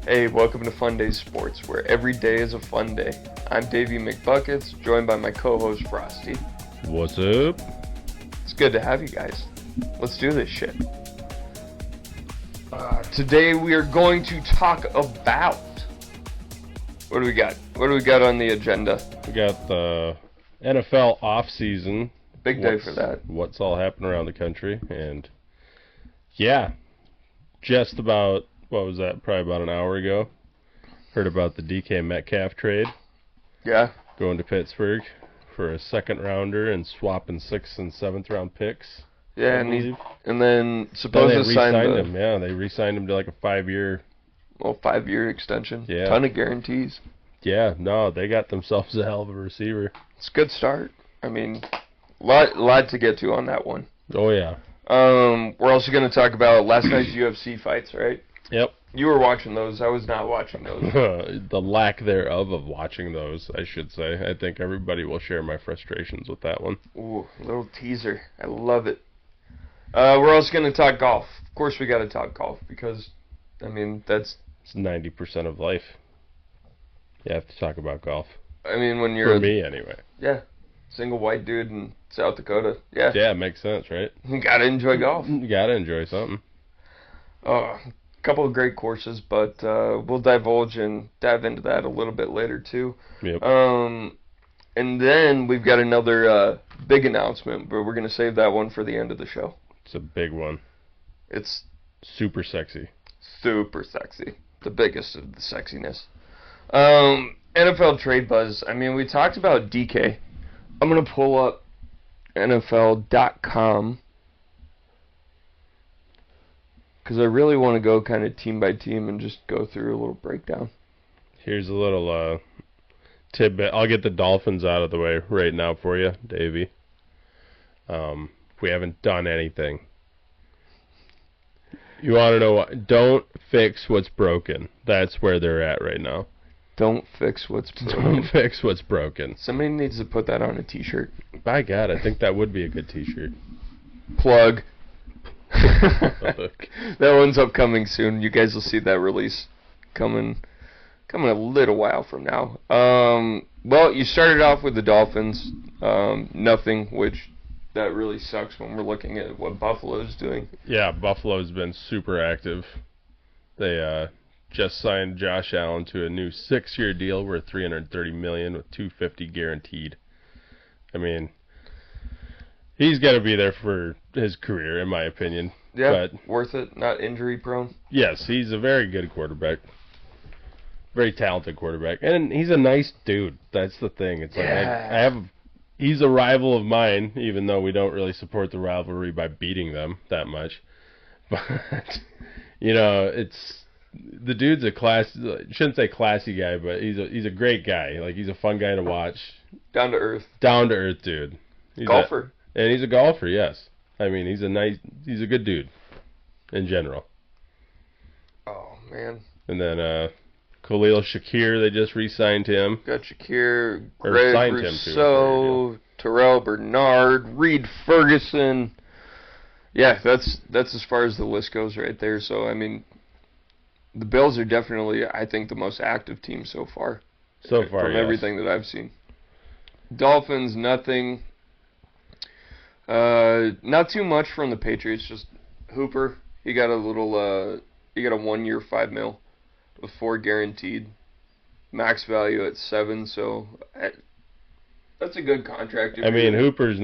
Hey, welcome to Fundayz Sports, where every day is a fun day. I'm Davey McBucketts, joined by my co-host Frosty. What's up? It's good to have you guys. Let's do this shit. Today we are going to talk about... What do we got? What do we got on the agenda? We got the NFL offseason. Big day for that. What's all happening around the country. And, yeah, just about... What was that? Probably about an hour ago. Heard about the DK Metcalf trade. Yeah. Going to Pittsburgh for a second rounder and swapping 6th and 7th round picks. Yeah, and then supposedly signed him. Yeah, they re-signed him to like a 5-year. Well, 5-year extension. Yeah. Ton of guarantees. Yeah, no, they got themselves a hell of a receiver. It's a good start. I mean, lot to get to on that one. Oh yeah. We're also going to talk about last night's UFC fights, right? Yep. You were watching those. I was not watching those. The lack thereof of watching those, I should say. I think everybody will share my frustrations with that one. Ooh, little teaser. I love it. We're also going to talk golf. Of course we got to talk golf because, I mean, it's 90% of life. You have to talk about golf. I mean, when you're... For me, anyway. Yeah. Single white dude in South Dakota. Yeah. Yeah, it makes sense, right? You got to enjoy golf. You got to enjoy something. Couple of great courses, but we'll divulge and dive into that a little bit later too. Yep. And then we've got another big announcement, but we're going to save that one for the end of the show. It's a big one. It's super sexy. Super sexy. The biggest of the sexiness. NFL trade buzz. I mean, we talked about DK. I'm going to pull up NFL.com. Because I really want to go kind of team by team and just go through a little breakdown. Here's a little tidbit. I'll get the Dolphins out of the way right now for you, Davey. We haven't done anything. You want to know what? Don't fix what's broken. That's where they're at right now. Don't fix what's broken. Don't fix what's broken. Somebody needs to put that on a t-shirt. By God, I think that would be a good t-shirt. Plug. That one's upcoming soon. You guys will see that release coming a little while from now. Well, you started off with the Dolphins, nothing, which that really sucks when we're looking at what Buffalo's doing. Yeah, Buffalo's been super active. They just signed Josh Allen to a new 6-year deal worth $330 million with $250 guaranteed. I mean, he's got to be there for his career, in my opinion. Yeah, but worth it, not injury prone. Yes, he's a very good quarterback. Very talented quarterback. And he's a nice dude. That's the thing. It's like he's a rival of mine, even though we don't really support the rivalry by beating them that much. But, you know, the dude's a shouldn't say classy guy, but he's a great guy. Like, he's a fun guy to watch. Down to earth. Down to earth dude. Golfer. And he's a golfer, yes. I mean, he's a good dude in general. Oh, man. And then Khalil Shakir, they just re-signed him. Got Shakir, Greg Rousseau, Terrell Bernard, Reed Ferguson. Yeah, that's as far as the list goes right there. So, I mean, the Bills are definitely, I think, the most active team so far. From everything that I've seen. Dolphins, nothing. Not too much from the Patriots, just Hooper. He got a 1-year $5 million with $4 guaranteed. Max value at $7, so that's a good contract. I mean, Hooper's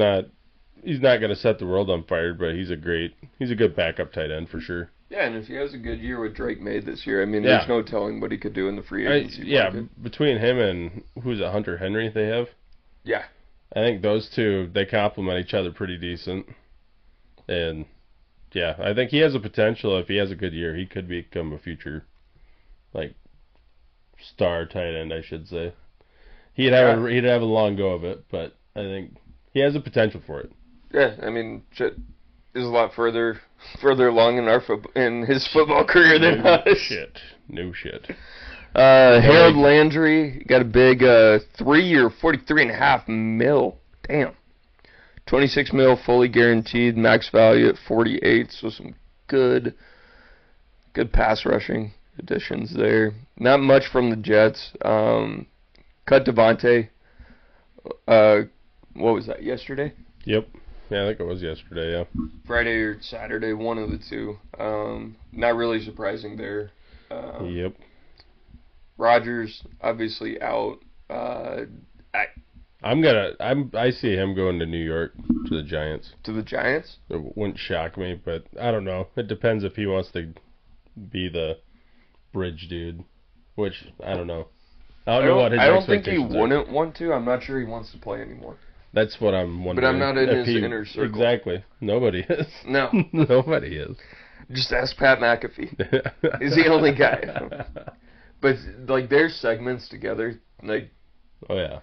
he's not going to set the world on fire, but he's a good backup tight end for sure. Yeah, and if he has a good year with Drake May this year, I mean, there's no telling what he could do in the free agency market. Between him and, who's it, Hunter Henry they have? Yeah. I think those two, they complement each other pretty decent. And, yeah, I think he has a potential. If he has a good year, he could become a future, like, star tight end, I should say. He'd have a long go of it, but I think he has a potential for it. Yeah, I mean, shit is a lot further along in his football career than us. No shit. Harold Landry got a big 3-year, $43.5 million. Damn. $26 million fully guaranteed, max value at 48. So some good pass rushing. additions there. Not much from the Jets. Cut Devontae. What was that, yesterday? Yep. Yeah, I think it was yesterday, yeah. Friday or Saturday, one of the two. Not really surprising there. Yep. Rodgers, obviously out. I see him going to New York to the Giants. To the Giants? It wouldn't shock me, but I don't know. It depends if he wants to be the bridge dude, which I don't know. I don't think he wouldn't want to. I'm not sure he wants to play anymore. That's what I'm wondering. But I'm not in his inner circle. Exactly. Nobody is. No. Nobody is. Just ask Pat McAfee. He's the only guy. But, like, their segments together, like... Oh, yeah.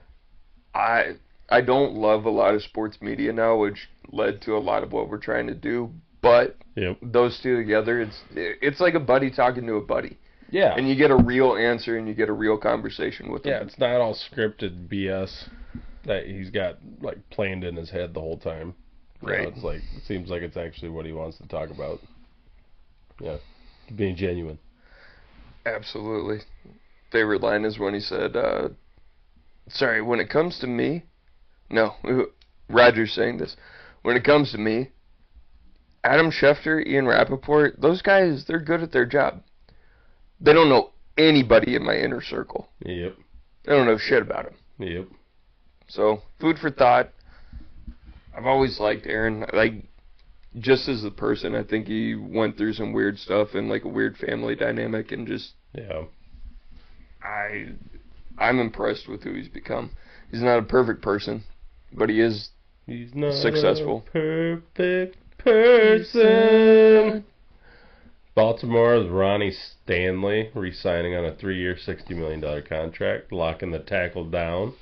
I don't love a lot of sports media now, which led to a lot of what we're trying to do. But those two together, it's like a buddy talking to a buddy. Yeah. And you get a real answer and you get a real conversation with them. Yeah, it's not all scripted BS that he's got, like, planned in his head the whole time. Right. It's like, it seems like it's actually what he wants to talk about. Yeah. Being genuine. Absolutely. Favorite line is when he said, sorry, when it comes to me, no, Rodgers saying this, when it comes to me, Adam Schefter, Ian Rappaport, those guys, they're good at their job. They don't know anybody in my inner circle. Yep. They don't know shit about him. Yep. So, food for thought. I've always liked Aaron. Like, just as a person, I think he went through some weird stuff and, like, a weird family dynamic and just... Yeah. I'm impressed with who he's become. He's not a perfect person, but he's not successful. A perfect person. Baltimore's Ronnie Stanley re-signing on a 3-year, $60 million contract, locking the tackle down.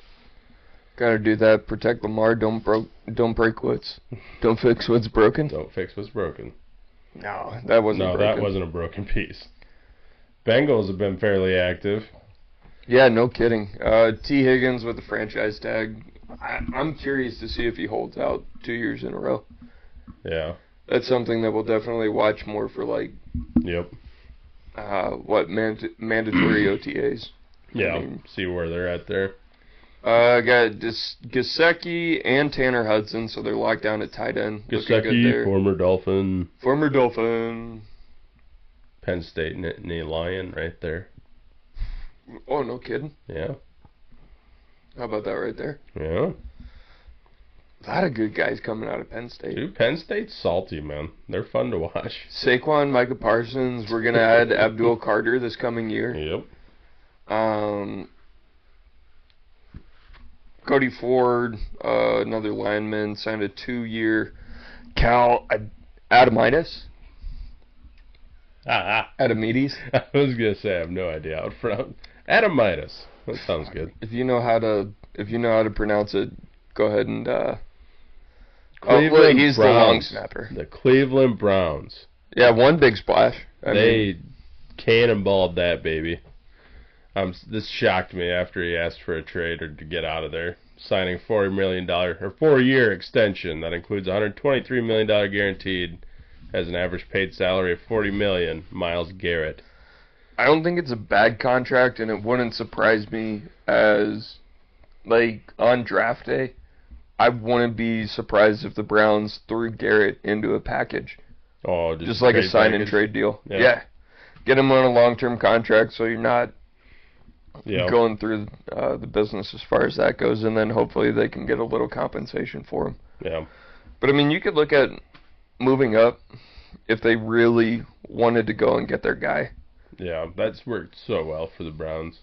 Gotta do that. Protect Lamar. Don't break what's. Don't fix what's broken. Don't fix what's broken. No, that wasn't broken. No, that wasn't a broken piece. Bengals have been fairly active. Yeah, no kidding. T. Higgins with the franchise tag. I'm curious to see if he holds out 2 years in a row. Yeah. That's something that we'll definitely watch more for, like... Yep. Mandatory OTAs. Yeah, see where they're at there. Got Gesicki and Tanner Hudson, so they're locked down at tight end. Gesicki, former Dolphin. Former Dolphin. Penn State Nittany Lion right there. Oh, no kidding. Yeah. How about that right there? Yeah. A lot of good guys coming out of Penn State. Dude, Penn State's salty, man. They're fun to watch. Saquon, Micah Parsons. We're going to add Abdul Carter this coming year. Yep. Cody Ford, another lineman, signed a 2-year. Cal Adamitis. Adamides. I was going to say I have no idea out front. Adamitis. That sounds good. If you know how to pronounce it, go ahead and he's Browns. The long snapper. The Cleveland Browns. Yeah, one big splash. They cannonballed that baby. This shocked me after he asked for a trade or to get out of there. Signing $40 million or 4-year extension that includes $123 million guaranteed, has an average paid salary of $40 million. Myles Garrett. I don't think it's a bad contract, and it wouldn't surprise me as, like, on draft day, I wouldn't be surprised if the Browns threw Garrett into a package. Oh, just like a sign-and-trade deal. Yeah. Get him on a long-term contract so you're not going through the business as far as that goes, and then hopefully they can get a little compensation for him. Yeah. But, I mean, you could look at moving up if they really wanted to go and get their guy. Yeah, that's worked so well for the Browns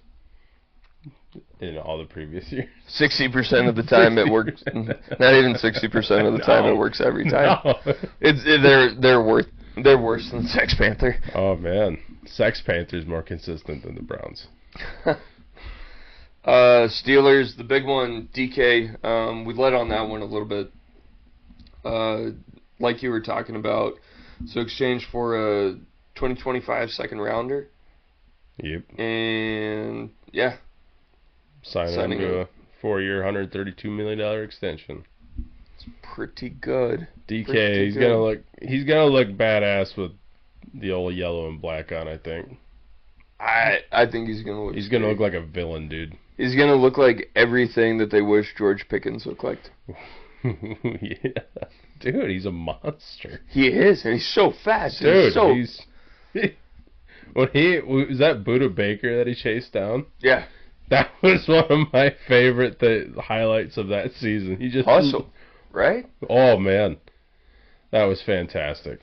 in all the previous years. 60% of the time it works. Not even 60% of the time it works every time. No. They're worse than Sex Panther. Oh man, Sex Panther's more consistent than the Browns. Steelers, the big one, DK. We led on that one a little bit. Like you were talking about. So exchange for a 2025 second rounder. Yep. And yeah. Signing to a 4-year, $132 million extension. It's pretty good. DK, he's gonna look badass with the old yellow and black on, I think. I think he's gonna look. He's gonna look like a villain, dude. He's gonna look like everything that they wish George Pickens looked like. Yeah, dude, he's a monster. He is, and he's so fast. Dude, was that Buda Baker that he chased down? Yeah, that was one of my favorite highlights of that season. He just hustle, right? Oh man, that was fantastic.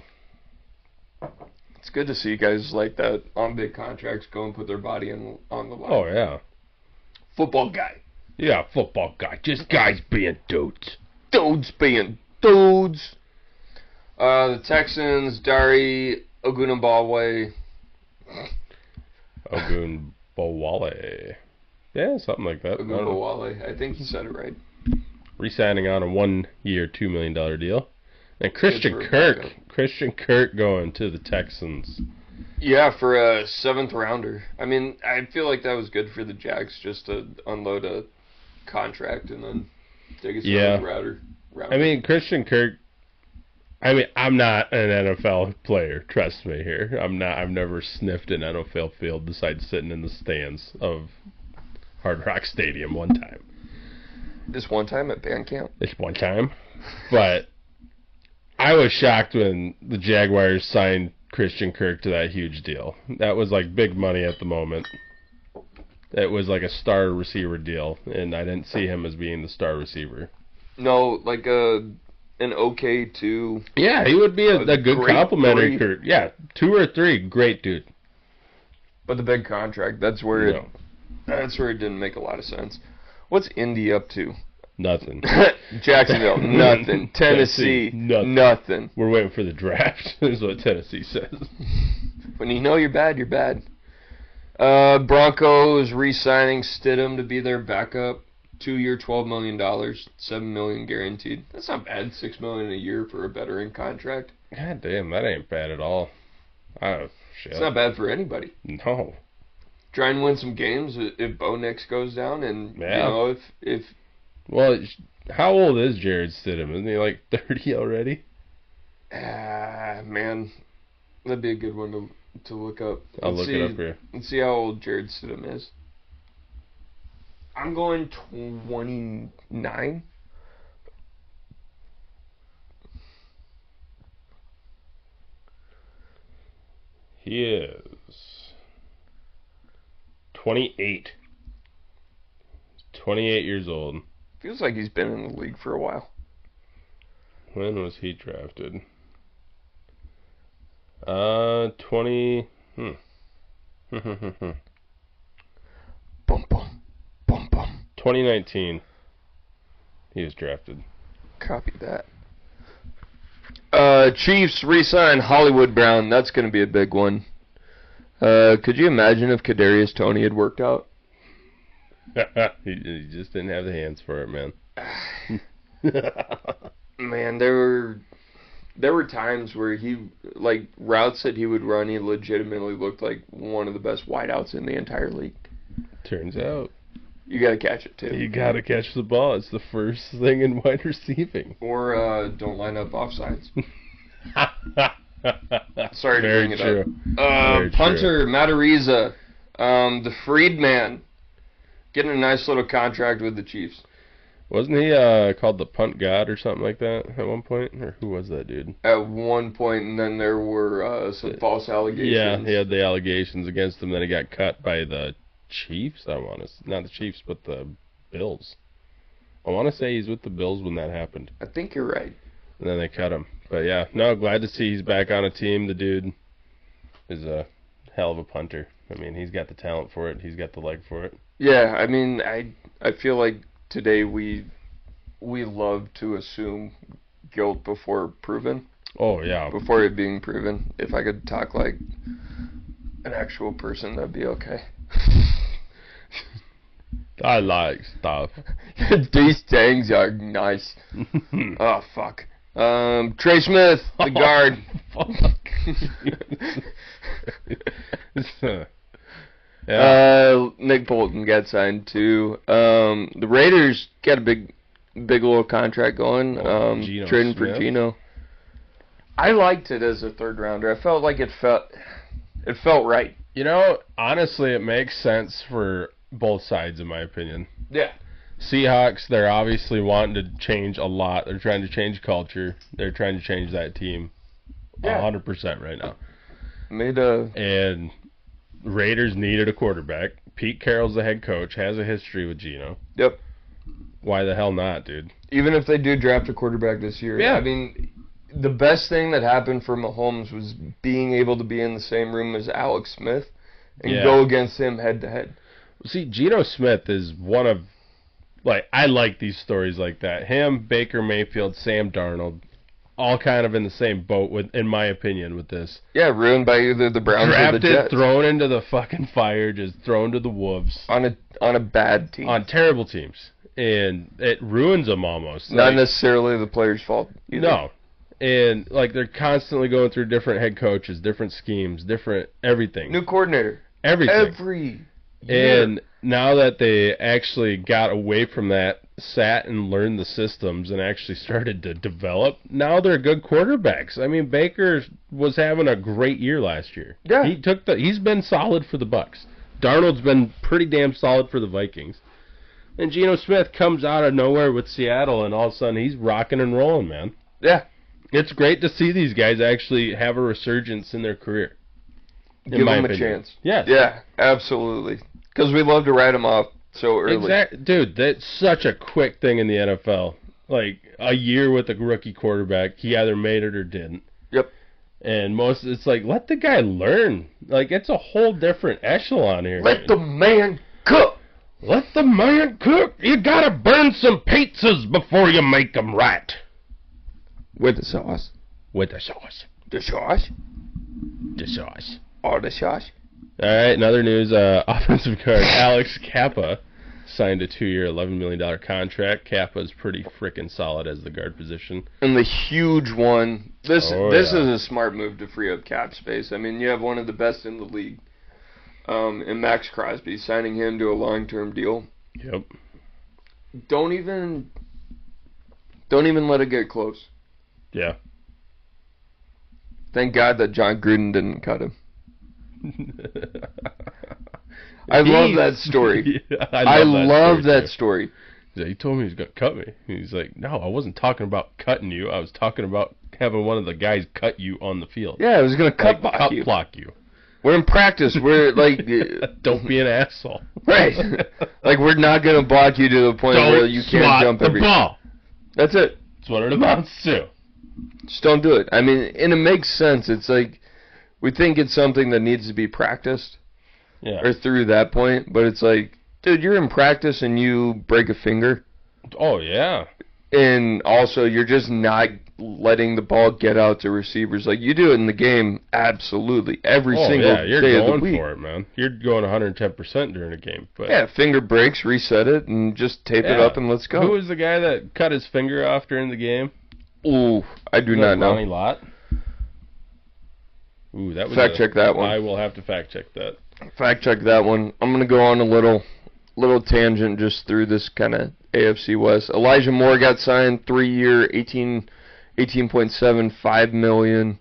It's good to see guys like that on big contracts go and put their body on the line. Oh yeah, football guy. Yeah, football guy. Just guys being dudes. Dudes being dudes. The Texans, Dari Ogunbowale. Ogunbowale. Yeah, something like that. Ogunbowale. I think he said it right. Re-signing on a 1-year, $2 million deal. And Christian Kirk going to the Texans. Yeah, for a 7th rounder. I mean, I feel like that was good for the Jags just to unload a contract and then take a 7th rounder. I mean, Christian Kirk. I mean, I'm not an NFL player. Trust me here. I'm not. I've never sniffed an NFL field besides sitting in the stands of Hard Rock Stadium one time. This one time at band camp? This one time. But I was shocked when the Jaguars signed Christian Kirk to that huge deal. That was like big money at the moment. It was like a star receiver deal, and I didn't see him as being the star receiver. No, like an okay 2. Yeah, he would be a good complimentary Kirk. Yeah, 2 or 3, great dude. But the big contract, that's where it didn't make a lot of sense. What's Indy up to? Nothing. Jacksonville, nothing. Tennessee, nothing. We're waiting for the draft, is what Tennessee says. When you know you're bad, you're bad. Broncos re-signing Stidham to be their backup. 2-year, $12 million, $7 million guaranteed. That's not bad. $6 million a year for a veteran contract. God damn, that ain't bad at all. Oh, shit. It's not bad for anybody. No. Try and win some games if Bo Nix goes down, and you know if. Well, how old is Jared Stidham? Isn't he like 30 already? Man, that'd be a good one to look up. I'll look it up here. Let's see how old Jared Stidham is. I'm going 29. He is 28. 28 years old. Feels like he's been in the league for a while. When was he drafted? 20. Bum bum bum bum. 2019. He was drafted. Copy that. Chiefs re-sign Hollywood Brown. That's going to be a big one. Could you imagine if Kadarius Toney had worked out? He just didn't have the hands for it, man. Man, there were times where he, like, routes that he would run, he legitimately looked like one of the best wideouts in the entire league. Turns out. You got to catch it, too. You got to catch the ball. It's the first thing in wide receiving. Or don't line up offsides. Sorry to Very bring it true. up. Punter, Matariza, the Freedman, getting a nice little contract with the Chiefs. Wasn't he called the punt god or something like that at one point? Or who was that dude? At one point, and then there were some false allegations. Yeah, he had the allegations against him. Then he got cut by the Chiefs. Not the Chiefs, but the Bills. I want to say he's with the Bills when that happened. I think you're right. And then they cut him. But yeah, no, glad to see he's back on a team. The dude is a hell of a punter. I mean, he's got the talent for it. He's got the leg for it. Yeah, I mean, I feel like today we love to assume guilt before proven. Oh, yeah. Before it being proven. If I could talk like an actual person, that'd be okay. I like stuff. These things are nice. Oh, fuck. Trey Smith, the guard. Yeah. Nick Bolton got signed too. The Raiders got a big little contract going. Trading for Geno. I liked it as a third rounder. I felt like it felt right. You know, honestly, it makes sense for both sides, in my opinion. Yeah. Seahawks, they're obviously wanting to change a lot. They're trying to change culture. They're trying to change that team 100% right now. And Raiders needed a quarterback. Pete Carroll's the head coach, has a history with Geno. Yep. Why the hell not, dude? Even if they do draft a quarterback this year. Yeah. I mean, the best thing that happened for Mahomes was being able to be in the same room as Alex Smith and go against him head-to-head. See, Geno Smith is one of, I like these stories like that. Him, Baker Mayfield, Sam Darnold, all kind of in the same boat, in my opinion, with this. Yeah, ruined by either the Browns or the Jets. Drafted, thrown into the fucking fire, just thrown to the wolves. On a bad team. On terrible teams. And it ruins them almost. Not necessarily the player's fault either. No. And, they're constantly going through different head coaches, different schemes, different everything. New coordinator. Everything. Every year. And now that they actually got away from that, sat and learned the systems and actually started to develop, now they're good quarterbacks. I mean, Baker was having a great year last year. Yeah. He's been solid for the Bucs. Darnold's been pretty damn solid for the Vikings. And Geno Smith comes out of nowhere with Seattle, and all of a sudden he's rocking and rolling, man. Yeah. It's great to see these guys actually have a resurgence in their career. Give them a chance. Yes. Yeah, absolutely. Because we love to write them off so early. Exactly. Dude, that's such a quick thing in the NFL. A year with a rookie quarterback, he either made it or didn't. Yep. And it's let the guy learn. It's a whole different echelon here. Let the man cook. Let the man cook. You gotta burn some pizzas before you make them right. With the sauce. With the sauce. The sauce. The sauce. Or the sauce. All right, in other news, offensive guard Alex Kappa signed a 2-year, $11 million contract. Kappa is pretty freaking solid as the guard position. And the huge one, this is a smart move to free up cap space. I mean, you have one of the best in the league. And Max Crosby, signing him to a long-term deal. Yep. Don't even let it get close. Yeah. Thank God that John Gruden didn't cut him. I love that story. Yeah, I love that story. He told me he was going to cut me. He's like, no, I wasn't talking about cutting you. I was talking about having one of the guys cut you on the field. Yeah, I was going to cut block you. We're in practice. We're don't be an asshole. Right. We're not going to block you to the point where you can't jump every ball. That's it. That's what it amounts to. Just don't do it. I mean, and it makes sense. It's we think it's something that needs to be practiced. Yeah. Or through that point, but it's dude, you're in practice and you break a finger. Oh, yeah. And also, you're just not letting the ball get out to receivers. You do it in the game, absolutely. Every single day of the week. Yeah, you're going for it, man. You're going 110% during a game. But yeah, finger breaks, reset it, and just tape it up and let's go. Who was the guy that cut his finger off during the game? Ooh, I do not know. Ronnie Lott? Ooh, that was fact check that one. I will have to fact check that. Fact check that one. I'm gonna go on a little tangent just through this kind of AFC West. Elijah Moore got signed 3-year, $18.75 million.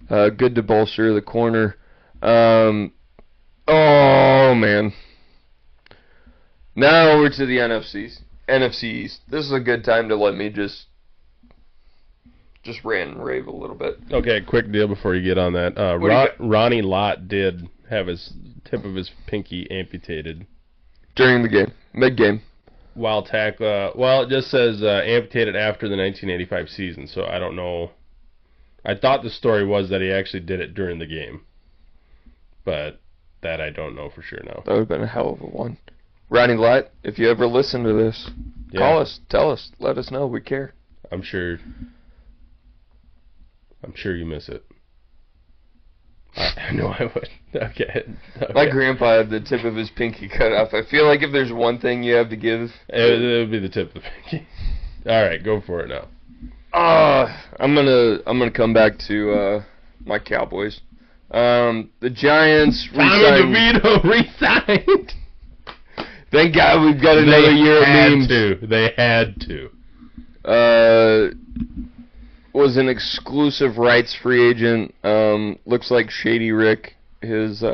Good to bolster the corner. Oh man. Now over to the NFC East. This is a good time to let me just rant and rave a little bit. Okay, quick deal before you get on that. Ronnie Lott did have his tip of his pinky amputated during the game, mid-game. While tackle, it just says amputated after the 1985 season, so I don't know. I thought the story was that he actually did it during the game, but that I don't know for sure now. That would have been a hell of a one. Ronnie Lott, if you ever listen to this, call us, tell us, let us know. We care. I'm sure you miss it. I know I would. Okay. My grandpa had the tip of his pinky cut off. I feel like if there's one thing you have to give, it would be the tip of the pinky. All right, go for it now. I'm gonna come back to my Cowboys. The Giants Tommy DeVito resigned. Thank God we've got another year of memes. They had to. Was an exclusive rights free agent. Looks like Shady Rick, his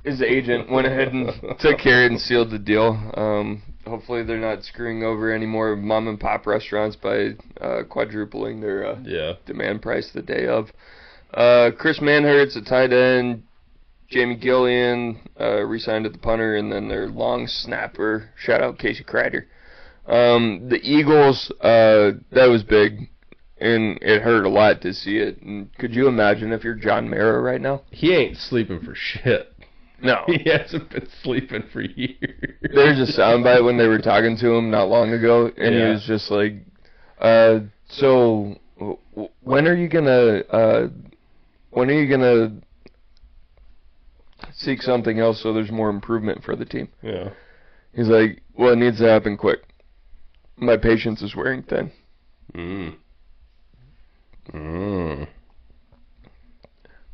his agent went ahead and took care and sealed the deal. Hopefully they're not screwing over any more mom and pop restaurants by quadrupling their demand price the day of. Chris Manhertz at tight end. Jamie Gillian re-signed at the punter, and then their long snapper. Shout out Casey Kreider. The Eagles, that was big, and it hurt a lot to see it. And could you imagine if you're John Mara right now? He ain't sleeping for shit. No. He hasn't been sleeping for years. There's a soundbite when they were talking to him not long ago, and he was just like, so when are you gonna seek something else so there's more improvement for the team? Yeah. He's like, well, it needs to happen quick. My patience is wearing thin.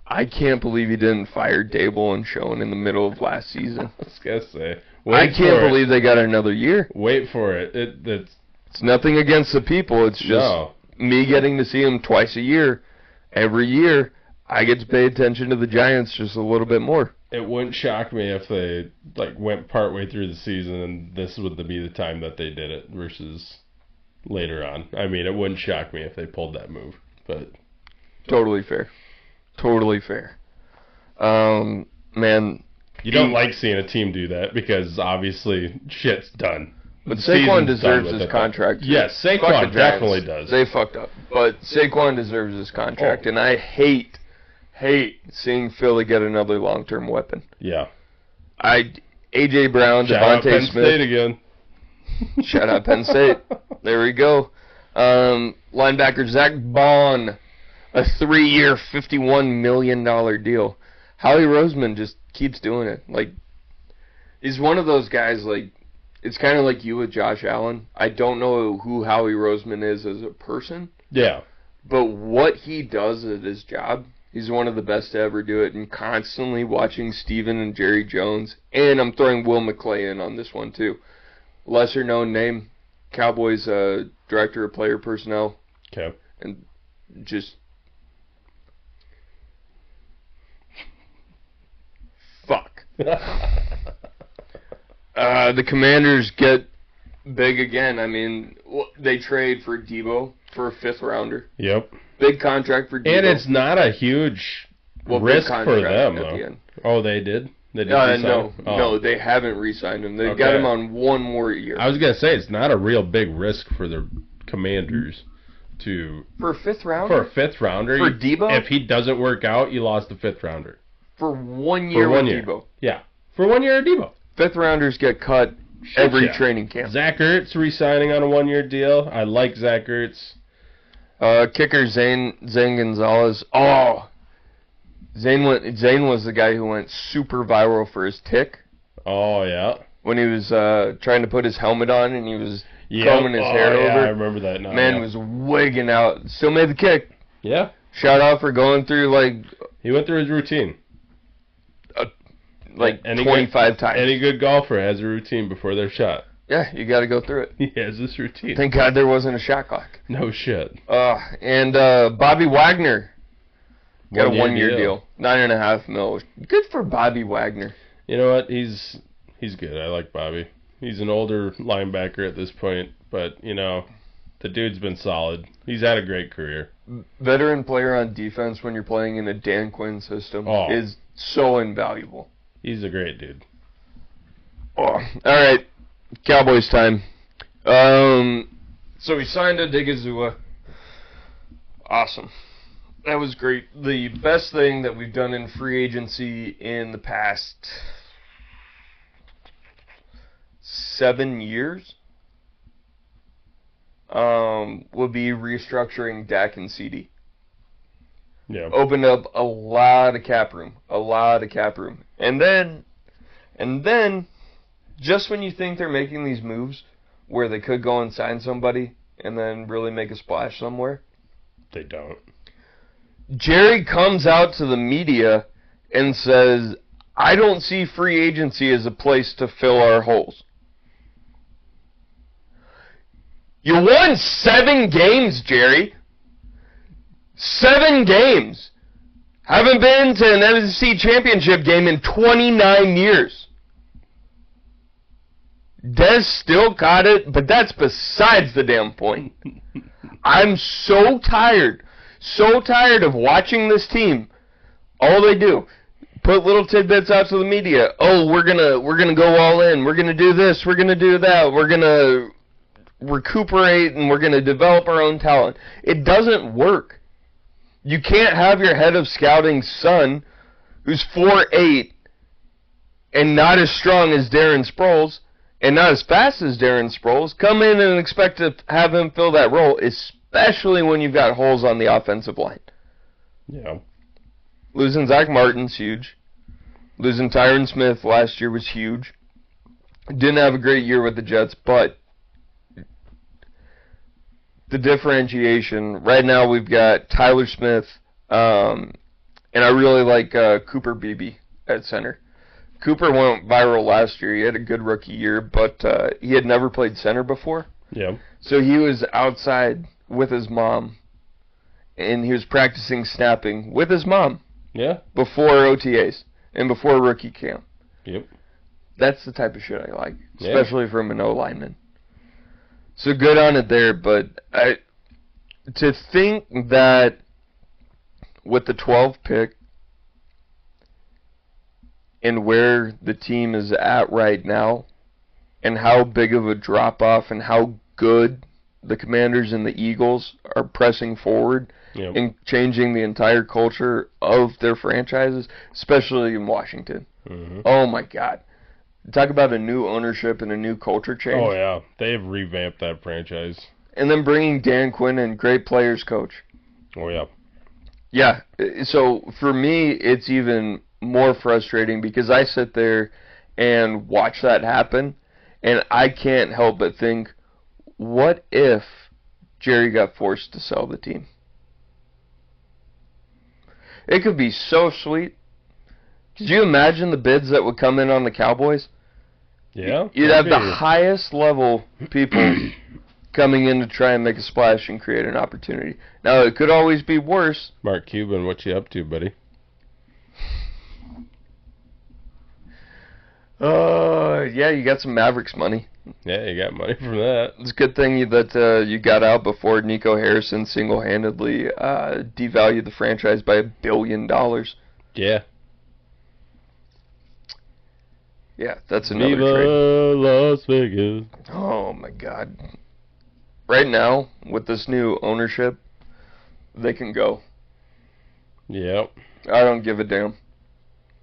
I can't believe he didn't fire Dable and Schoen in the middle of last season. I was gonna say. I can't believe they got another year. Wait for it. It's nothing against the people. It's just me getting to see him twice a year. Every year, I get to pay attention to the Giants just a little bit more. It wouldn't shock me if they went partway through the season and this would be the time that they did it versus later on. I mean, it wouldn't shock me if they pulled that move. But totally fair. Totally fair. Man. You don't like seeing a team do that because obviously shit's done. But Saquon deserves his contract. Yes, Saquon definitely does. They fucked up. But Saquon deserves his contract. And I hate seeing Philly get another long-term weapon. Yeah. A.J. Brown, Shout Devontae Penn Smith. State again. Shout out Penn State. There we go. Linebacker Zach Bond, a 3-year, $51 million deal. Howie Roseman just keeps doing it. Like, he's one of those guys, like, it's kind of like you with Josh Allen. I don't know who Howie Roseman is as a person. Yeah. But what he does at his job, he's one of the best to ever do it. And constantly watching Steven and Jerry Jones. And I'm throwing Will McClay in on this one, too. Lesser known name. Cowboys director of player personnel. Okay. And just... fuck. The Commanders get big again. I mean, they trade for Debo for a 5th rounder. Yep. Big contract for Debo. And it's not a huge risk for them, though. The end. Oh, they did? They did No, they haven't re-signed him. They've got him on one more year. I was going to say, it's not a real big risk for the Commanders to... For a 5th rounder? For a 5th rounder. For Debo? If he doesn't work out, you lost the 5th rounder. For 1 year with Debo? Yeah. For 1 year of Debo. 5th rounders get cut every training camp. Zach Ertz re-signing on a 1-year deal. I like Zach Ertz. Kicker Zane Gonzalez. Oh, Zane was the guy who went super viral for his tick. Oh yeah. When he was trying to put his helmet on and he was combing his hair over. Yeah, I remember that now. Man was wigging out. Still made the kick. Yeah. Shout out for going through He went through his routine. 25 times. Any good golfer has a routine before their shot. Yeah, you got to go through it. He has this routine. Thank God there wasn't a shot clock. No shit. And Bobby Wagner got a 1-year deal. $9.5 million. Good for Bobby Wagner. You know what? He's good. I like Bobby. He's an older linebacker at this point, but, the dude's been solid. He's had a great career. Veteran player on defense when you're playing in a Dan Quinn system is so invaluable. He's a great dude. All right. Cowboys time. So we signed Odigizua. Awesome. That was great. The best thing that we've done in free agency in the past 7 years would be restructuring Dak and CD. Yeah. Opened up a lot of cap room. And then, just when you think they're making these moves where they could go and sign somebody and then really make a splash somewhere, they don't. Jerry comes out to the media and says, I don't see free agency as a place to fill our holes. You won 7 games, Jerry. 7 games. Haven't been to an NFC championship game in 29 years. Dez still got it, but that's besides the damn point. I'm so tired of watching this team. All they do, put little tidbits out to the media. Oh, we're gonna go all in. We're gonna do this. We're gonna do that. We're gonna recuperate, and we're gonna develop our own talent. It doesn't work. You can't have your head of scouting's son, who's 4'8", and not as strong as Darren Sproles, and not as fast as Darren Sproles, come in and expect to have him fill that role, especially when you've got holes on the offensive line. Yeah. Losing Zach Martin's huge. Losing Tyron Smith last year was huge. Didn't have a great year with the Jets, but the differentiation, right now we've got Tyler Smith, and I really like Cooper Beebe at center. Cooper went viral last year. He had a good rookie year, but he had never played center before. Yeah. So he was outside with his mom, and he was practicing snapping with his mom. Yeah. Before OTAs and before rookie camp. Yep. That's the type of shit I like, especially from an O-lineman. So good on it there, but to think that with the 12th pick and where the team is at right now and how big of a drop-off and how good the Commanders and the Eagles are pressing forward and changing the entire culture of their franchises, especially in Washington. Mm-hmm. Oh, my God. Talk about a new ownership and a new culture change. Oh, yeah. They have revamped that franchise. And then bringing Dan Quinn in, great players coach. Oh, yeah. Yeah. So, for me, it's even more frustrating because I sit there and watch that happen, and I can't help but think, what if Jerry got forced to sell the team? It could be so sweet. Could you imagine the bids that would come in on the Cowboys? Yeah. You'd have the highest level people coming in to try and make a splash and create an opportunity. Now, it could always be worse. Mark Cuban, what you up to, buddy? Yeah, you got some Mavericks money. Yeah, you got money from that. It's a good thing that you got out before Nico Harrison single-handedly devalued the franchise by $1 billion. Yeah. Yeah, that's another Viva trade. Las Vegas. Oh, my God. Right now, with this new ownership, they can go. Yep. I don't give a damn.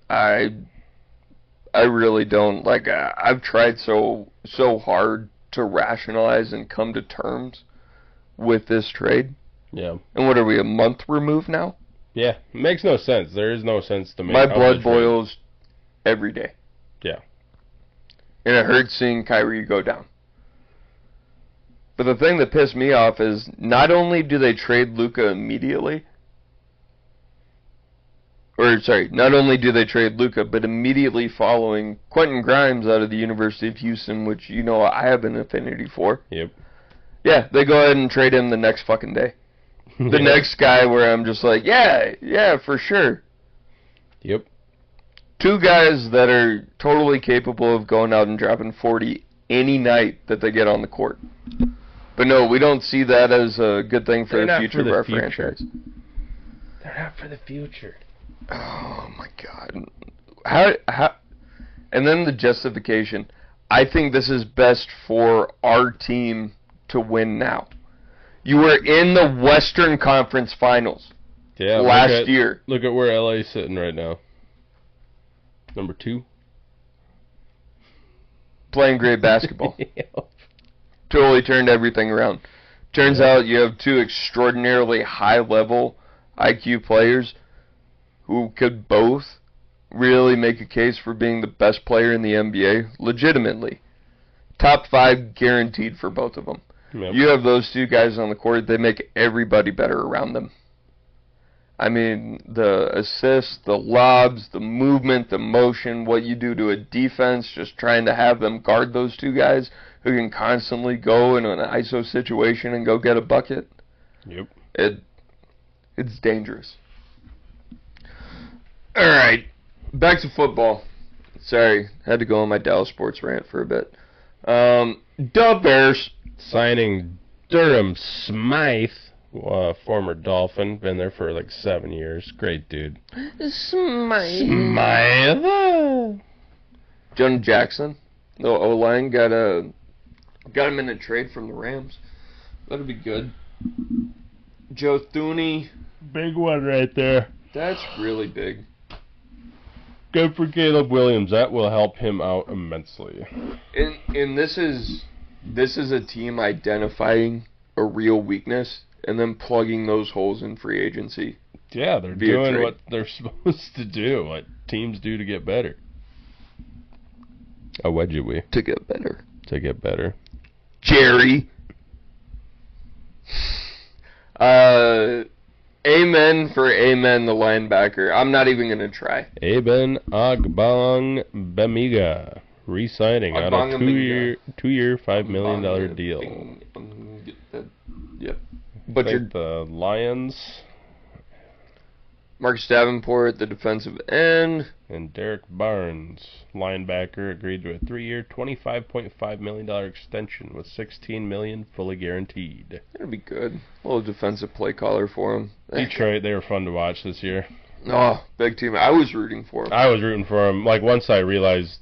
I really don't. Like, I've tried so hard to rationalize and come to terms with this trade. Yeah. And what are we, a month removed now? Yeah. It makes no sense. There is no sense to make. My blood boils every day. Yeah. And it hurts seeing Kyrie go down. But the thing that pissed me off is not only do they trade Luka immediately, not only do they trade Luka, but immediately following Quentin Grimes out of the University of Houston, which you know I have an affinity for. Yep. Yeah, they go ahead and trade him the next fucking day. The next guy where I'm just like, yeah, for sure. Yep. Two guys that are totally capable of going out and dropping 40 any night that they get on the court. But no, we don't see that as a good thing for the future of our franchise. They're not for the future. Oh my God! How? And then the justification. I think this is best for our team to win now. You were in the Western Conference Finals. Yeah. Last year. Look at where LA's sitting right now. Number 2. Playing great basketball. Totally turned everything around. Turns out you have two extraordinarily high-level IQ players who could both really make a case for being the best player in the NBA, legitimately. Top 5 guaranteed for both of them. Yep. You have those two guys on the court, they make everybody better around them. I mean, the assists, the lobs, the movement, the motion, what you do to a defense, just trying to have them guard those two guys who can constantly go in an ISO situation and go get a bucket. Yep. It's dangerous. All right, back to football. Sorry, had to go on my Dallas sports rant for a bit. The Bears signing Durham Smythe, former Dolphin, been there for like 7 years. Great dude. Smythe. John Jackson, the O-line, got him in a trade from the Rams. That'll be good. Joe Thuney. Big one right there. That's really big. Good for Caleb Williams. That will help him out immensely. And this is a team identifying a real weakness and then plugging those holes in free agency. Yeah, they're doing what they're supposed to do, what teams do to get better. Allegedly. To get better. To get better. Jerry. Amen for Amen, the linebacker. I'm not even going to try. Aben Agbong Bemiga, re-signing on a two-year, $5 million deal. Yep. Butchered. The Lions. Marcus Davenport, the defensive end. And Derek Barnes, linebacker, agreed to a 3-year, $25.5 million extension with $16 million fully guaranteed. That'll be good. A little defensive play caller for him. Detroit, they were fun to watch this year. Oh, big team. I was rooting for him. I was rooting for him. Like, once I realized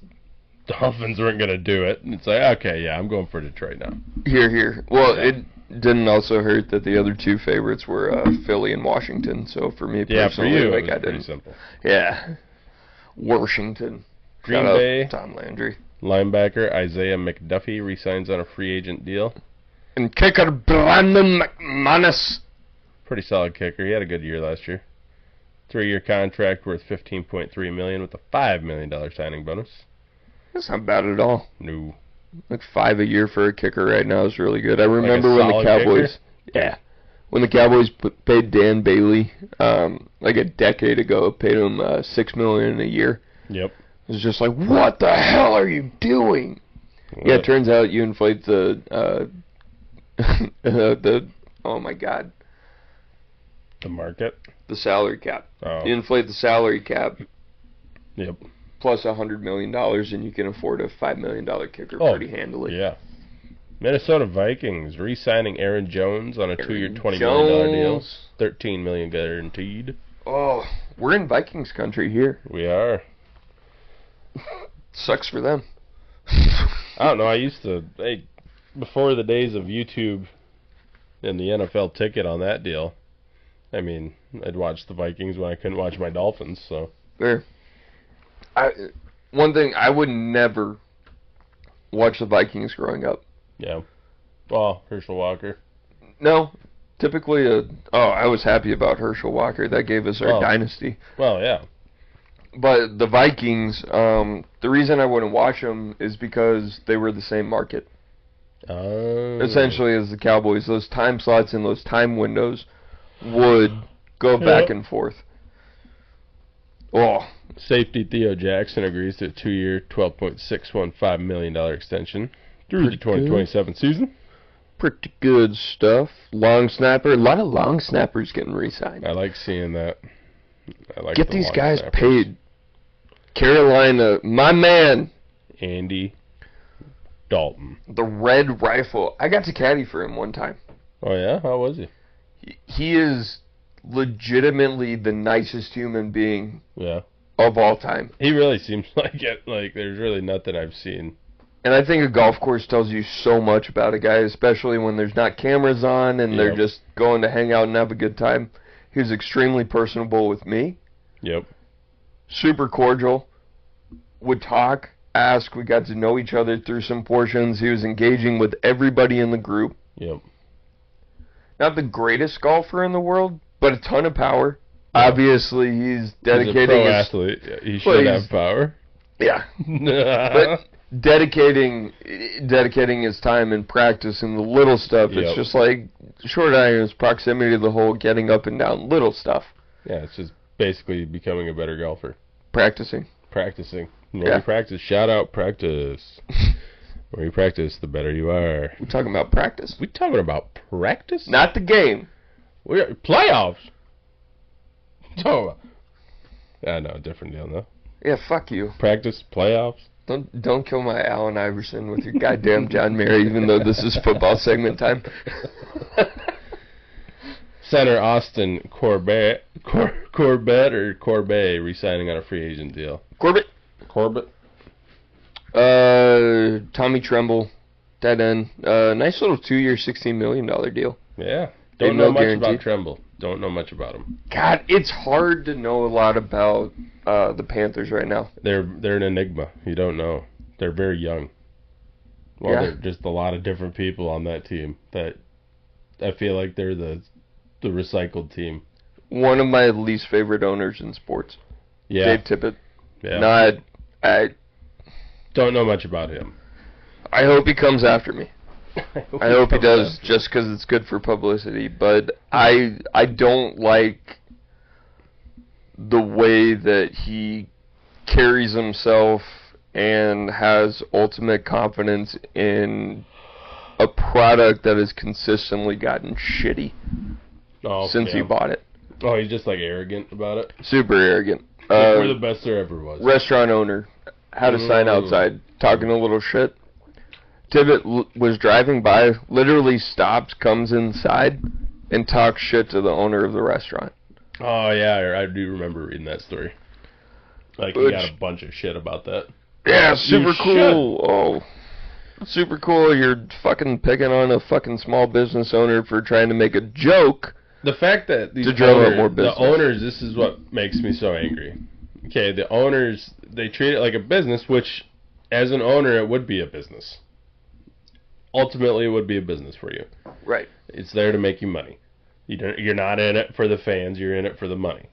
Dolphins weren't going to do it, it's like, okay, yeah, I'm going for Detroit now. Here. Well, yeah. It didn't also hurt that the other two favorites were Philly and Washington. So for me personally, yeah, for you, like, it was pretty simple. Yeah. Washington. Green Bay. Tom Landry. Linebacker Isaiah McDuffie resigns on a free agent deal. And kicker Brandon McManus. Pretty solid kicker. He had a good year last year. 3-year contract worth $15.3 million with a $5 million signing bonus. That's not bad at all. No. Like $5 a year for a kicker right now is really good. I remember when the Cowboys, when the Cowboys paid Dan Bailey, like a decade ago, paid him $6 million a year. Yep. It was just like, what the hell are you doing? What? Yeah, it turns out you inflate the oh my god, the market, the salary cap. Oh. You inflate the salary cap. Yep. Plus $100 million, and you can afford a $5 million kicker pretty handily. Yeah. Minnesota Vikings re-signing Aaron Jones on a 2-year, $20 million deal. $13 million guaranteed. Oh, we're in Vikings country here. We are. Sucks for them. I don't know. I used to, before the days of YouTube and the NFL ticket on that deal, I mean, I'd watch the Vikings when I couldn't watch my Dolphins, so. Fair. One thing, I would never watch the Vikings growing up. Yeah. Well, Herschel Walker. No. Typically, I was happy about Herschel Walker. That gave us our dynasty. Well, yeah. But the Vikings, the reason I wouldn't watch them is because they were the same market. Oh. Essentially, as the Cowboys, those time slots and those time windows would go back and forth. Oh. Safety Theo Jackson agrees to a 2-year, $12.615 million extension through the 2027 season. Pretty good stuff. Long snapper. A lot of long snappers getting re-signed. I like seeing that. Get these guys paid. Carolina, my man. Andy Dalton. The Red Rifle. I got to caddy for him one time. Oh, yeah? How was he? He is legitimately the nicest human being. Yeah. Of all time. He really seems like it. Like, there's really nothing I've seen. And I think a golf course tells you so much about a guy, especially when there's not cameras on and they're just going to hang out and have a good time. He was extremely personable with me. Yep. Super cordial. Would talk, ask. We got to know each other through some portions. He was engaging with everybody in the group. Yep. Not the greatest golfer in the world, but a ton of power. Obviously, he's dedicating. He's a pro athlete. Yeah, he should have power. Yeah, but dedicating his time in practice and the little stuff. It's just like short iron's proximity to the hole, getting up and down, little stuff. Yeah, it's just basically becoming a better golfer. Practicing. The more you practice, shout out practice. The more you practice, the better you are. We're talking about practice. We talking about practice? Not the game. We're playoffs. I know, different deal, though. Yeah, fuck you. Practice, playoffs. Don't kill my Allen Iverson with your goddamn John Mary, even though this is football segment time. Center Austin Corbett re-signing on a free agent deal. Corbett. Tommy Tremble, tight end. Nice little 2-year, $16 million deal. Yeah. Don't know much about Tremble. Don't know much about him. God, it's hard to know a lot about the Panthers right now. They're an enigma. You don't know. They're very young. Well, yeah. They're just a lot of different people on that team that I feel like they're the recycled team. One of my least favorite owners in sports. Yeah. Dave Tippett. Yeah. I don't know much about him. I hope he comes after me. I hope he does, just because it's good for publicity. But I don't like the way that he carries himself and has ultimate confidence in a product that has consistently gotten shitty since he bought it. Oh, he's just like arrogant about it? Super arrogant. We're the best there ever was. Restaurant owner had a sign outside talking a little shit. Tippett was driving by, literally stops, comes inside, and talks shit to the owner of the restaurant. Oh, yeah, I do remember reading that story. Like, he got a bunch of shit about that. Yeah, super cool. Oh, super cool. You're fucking picking on a fucking small business owner for trying to make a joke. The fact that these owners, this is what makes me so angry. Okay, the owners, they treat it like a business, which, as an owner, it would be a business. Ultimately, it would be a business for you. Right. It's there to make you money. You're not in it for the fans. You're in it for the money.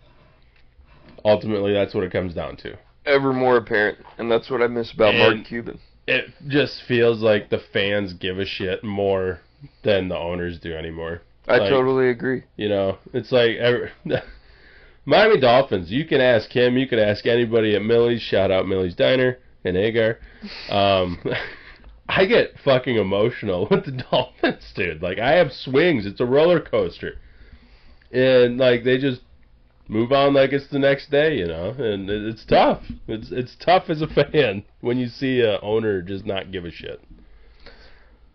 Ultimately, that's what it comes down to. Ever more apparent, and that's what I miss about Mark Cuban. It just feels like the fans give a shit more than the owners do anymore. I totally agree. You know, it's like Miami Dolphins. You can ask him. You can ask anybody at Millie's. Shout out Millie's Diner in Agar. I get fucking emotional with the Dolphins, dude. Like, I have swings. It's a roller coaster. And, like, they just move on like it's the next day, you know? And it's tough. It's tough as a fan when you see an owner just not give a shit.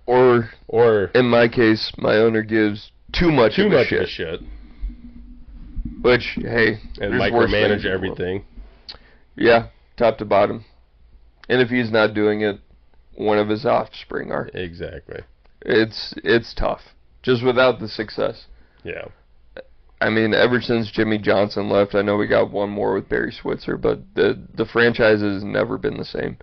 Or in my case, my owner gives too much of a shit. Which, hey, and micromanage everything. Yeah, top to bottom. And if he's not doing it, one of his offspring are. Exactly. It's tough. Just without the success. Yeah. I mean, ever since Jimmy Johnson left, I know we got one more with Barry Switzer, but the franchise has never been the same.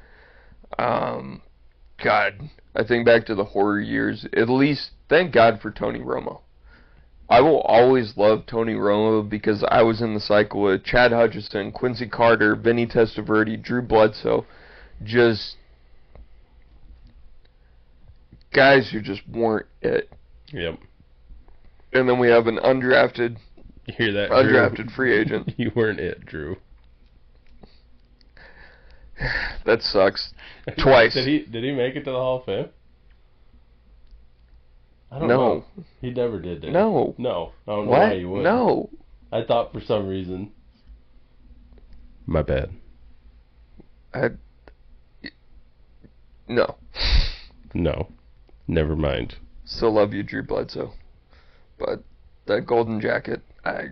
God, I think back to the horror years. At least, thank God for Tony Romo. I will always love Tony Romo because I was in the cycle with Chad Hutchison, Quincy Carter, Vinny Testaverde, Drew Bledsoe. Just guys who just weren't it. Yep. And then we have an undrafted you hear that, undrafted free agent. You weren't it, Drew. That sucks. Twice. Did he make it to the Hall of Fame? I don't know. He never did he? No. No. I don't know why he would. No. I thought for some reason. My bad. No. No. Never mind. Still love you, Drew Bledsoe. But that golden jacket, I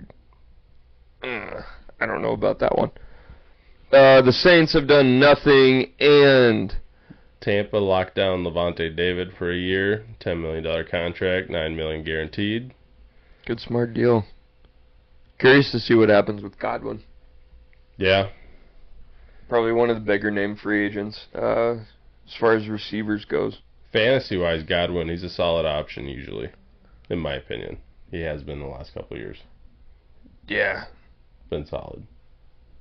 don't know about that one. The Saints have done nothing, and Tampa locked down Levante David for a year, $10 million contract, $9 million guaranteed. Good, smart deal. Curious to see what happens with Godwin. Yeah. Probably one of the bigger name free agents as far as receivers goes. Fantasy-wise, Godwin, he's a solid option usually, in my opinion. He has been the last couple of years. Yeah. Been solid.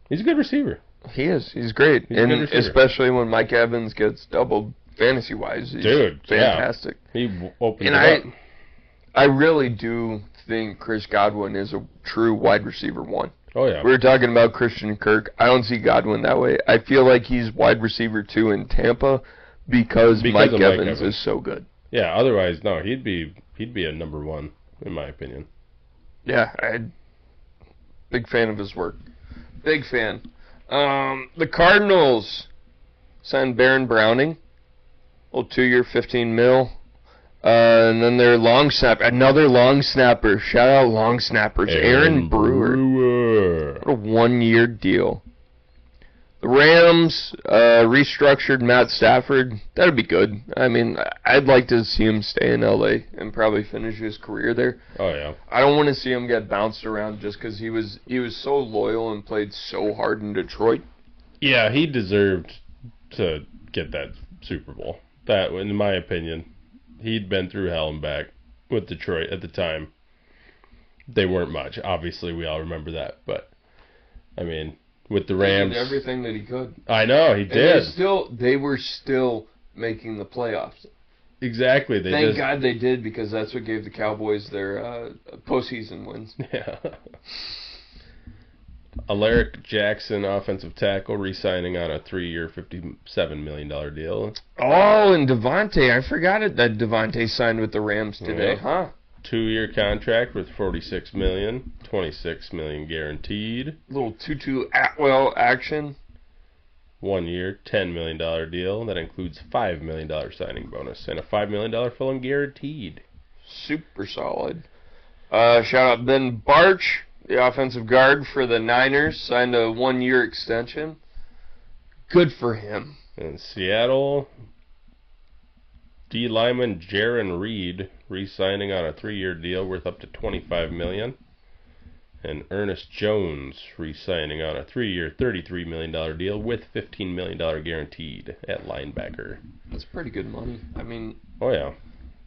He's a good receiver. He is. He's great. And especially when Mike Evans gets doubled fantasy-wise. He's fantastic. Yeah. He opened it up. I really do think Chris Godwin is a true wide receiver one. Oh, yeah. We were talking about Christian Kirk. I don't see Godwin that way. I feel like he's wide receiver 2 in Tampa because Mike Evans is so good. Yeah, otherwise, no, he'd be a number 1, in my opinion. Yeah, big fan of his work. Big fan. The Cardinals signed Baron Browning. Old 2-year, $15 million. And then their another long snapper. Shout out long snappers. Aaron Brewer. What a 1-year deal. The Rams restructured Matt Stafford. That'd be good. I mean, I'd like to see him stay in L.A. and probably finish his career there. Oh, yeah. I don't want to see him get bounced around just because he was so loyal and played so hard in Detroit. Yeah, he deserved to get that Super Bowl. That, in my opinion, he'd been through hell and back with Detroit at the time. They weren't much. Obviously, we all remember that. But, I mean, with the Rams, he did everything that he could. I know, he did. They were still making the playoffs. Exactly. Thank God they did, because that's what gave the Cowboys their postseason wins. Yeah. Alaric Jackson, offensive tackle, re-signing on a 3-year, $57 million deal. Oh, and Devontae. I forgot that Devontae signed with the Rams today, huh? 2-year contract with $46 million, $26 million guaranteed. Little Tutu Atwell action. 1 year, $10 million deal. That includes $5 million signing bonus and a $5 million full guaranteed. Super solid. Shout out Ben Barch, the offensive guard for the Niners, signed a 1-year extension. Good for him. In Seattle, D lineman Jaron Reed re-signing on a 3-year deal worth up to $25 million. And Ernest Jones re-signing on a 3-year, $33 million deal with $15 million guaranteed at linebacker. That's pretty good money. I mean, oh yeah,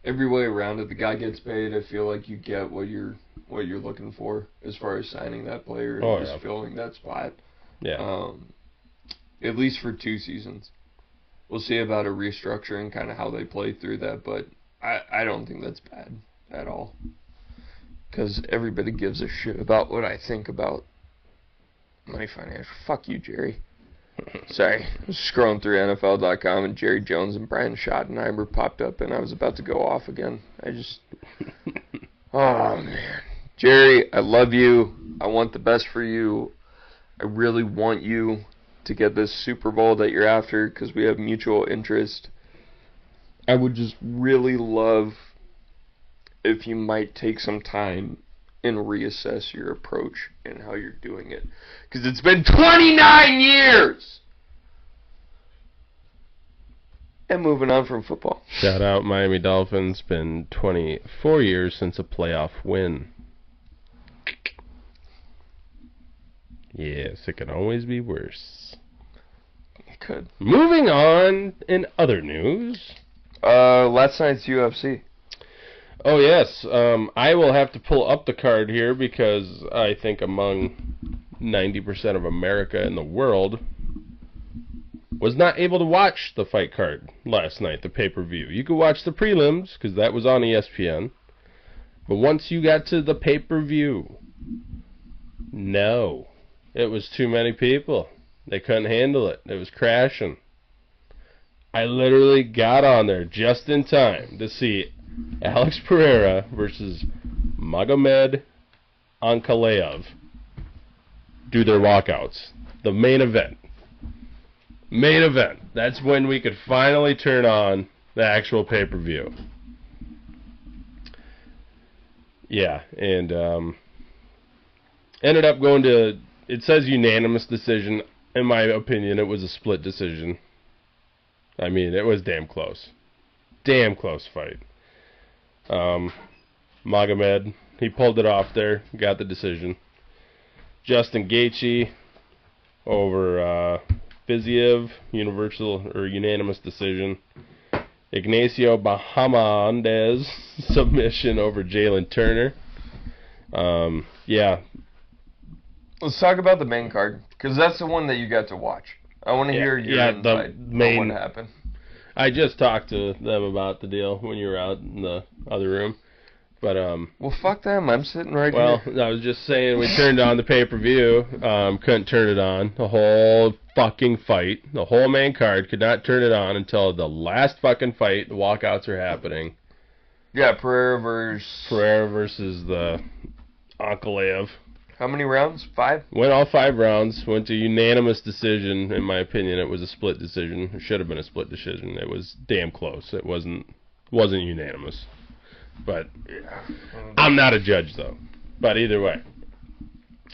every way around it, the guy gets paid. I feel like you get what you're looking for as far as signing that player and just filling that spot. Yeah. At least for 2 seasons. We'll see about a restructuring, kind of how they play through that, but I don't think that's bad at all. Because everybody gives a shit about what I think about my financial. Fuck you, Jerry. Sorry. I was scrolling through NFL.com and Jerry Jones and Brian Schottenheimer popped up and I was about to go off again. Oh, man. Jerry, I love you. I want the best for you. I really want you to get this Super Bowl that you're after because we have mutual interest. I would just really love if you might take some time and reassess your approach and how you're doing it. Because it's been 29 years! And moving on from football. Shout out Miami Dolphins. Been 24 years since a playoff win. Yes, it can always be worse. It could. Moving on in other news. Last night's UFC. Oh, yes. I will have to pull up the card here because I think among 90% of America in the world was not able to watch the fight card last night, the pay-per-view. You could watch the prelims because that was on ESPN. But once you got to the pay-per-view, no. It was too many people. They couldn't handle it. It was crashing. I literally got on there just in time to see Alex Pereira versus Magomed Ankalaev do their walkouts. The main event. Main event. That's when we could finally turn on the actual pay-per-view. Yeah, and ended up going to, it says unanimous decision. In my opinion, it was a split decision. I mean, it was damn close. Damn close fight. Magomed, he pulled it off there, got the decision. Justin Gaethje over Fiziev, unanimous decision. Ignacio Bahamondes, submission over Jalen Turner. Yeah. Let's talk about the main card, because that's the one that you got to watch. I want to hear your insight on what happened. I just talked to them about the deal when you were out in the other room. But well, fuck them. I'm sitting right here. Well, I was just saying we turned on the pay-per-view. Couldn't turn it on. The whole fucking fight. The whole main card could not turn it on until the last fucking fight. The walkouts are happening. Yeah, Pereira versus the Ankalaev. How many rounds? 5? Went all 5 rounds. Went to unanimous decision. In my opinion, it was a split decision. It should have been a split decision. It was damn close. It wasn't unanimous. But I'm not a judge, though. But either way.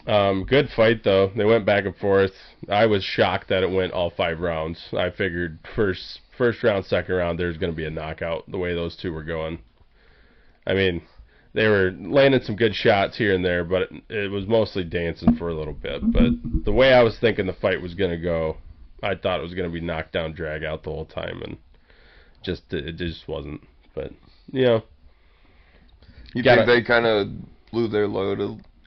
Good fight, though. They went back and forth. I was shocked that it went all 5 rounds. I figured first round, second round, there's going to be a knockout the way those two were going. I mean, they were landing some good shots here and there, but it was mostly dancing for a little bit. But the way I was thinking the fight was going to go, I thought it was going to be knockdown, drag out the whole time, and it just wasn't. But, you think they kind of blew their load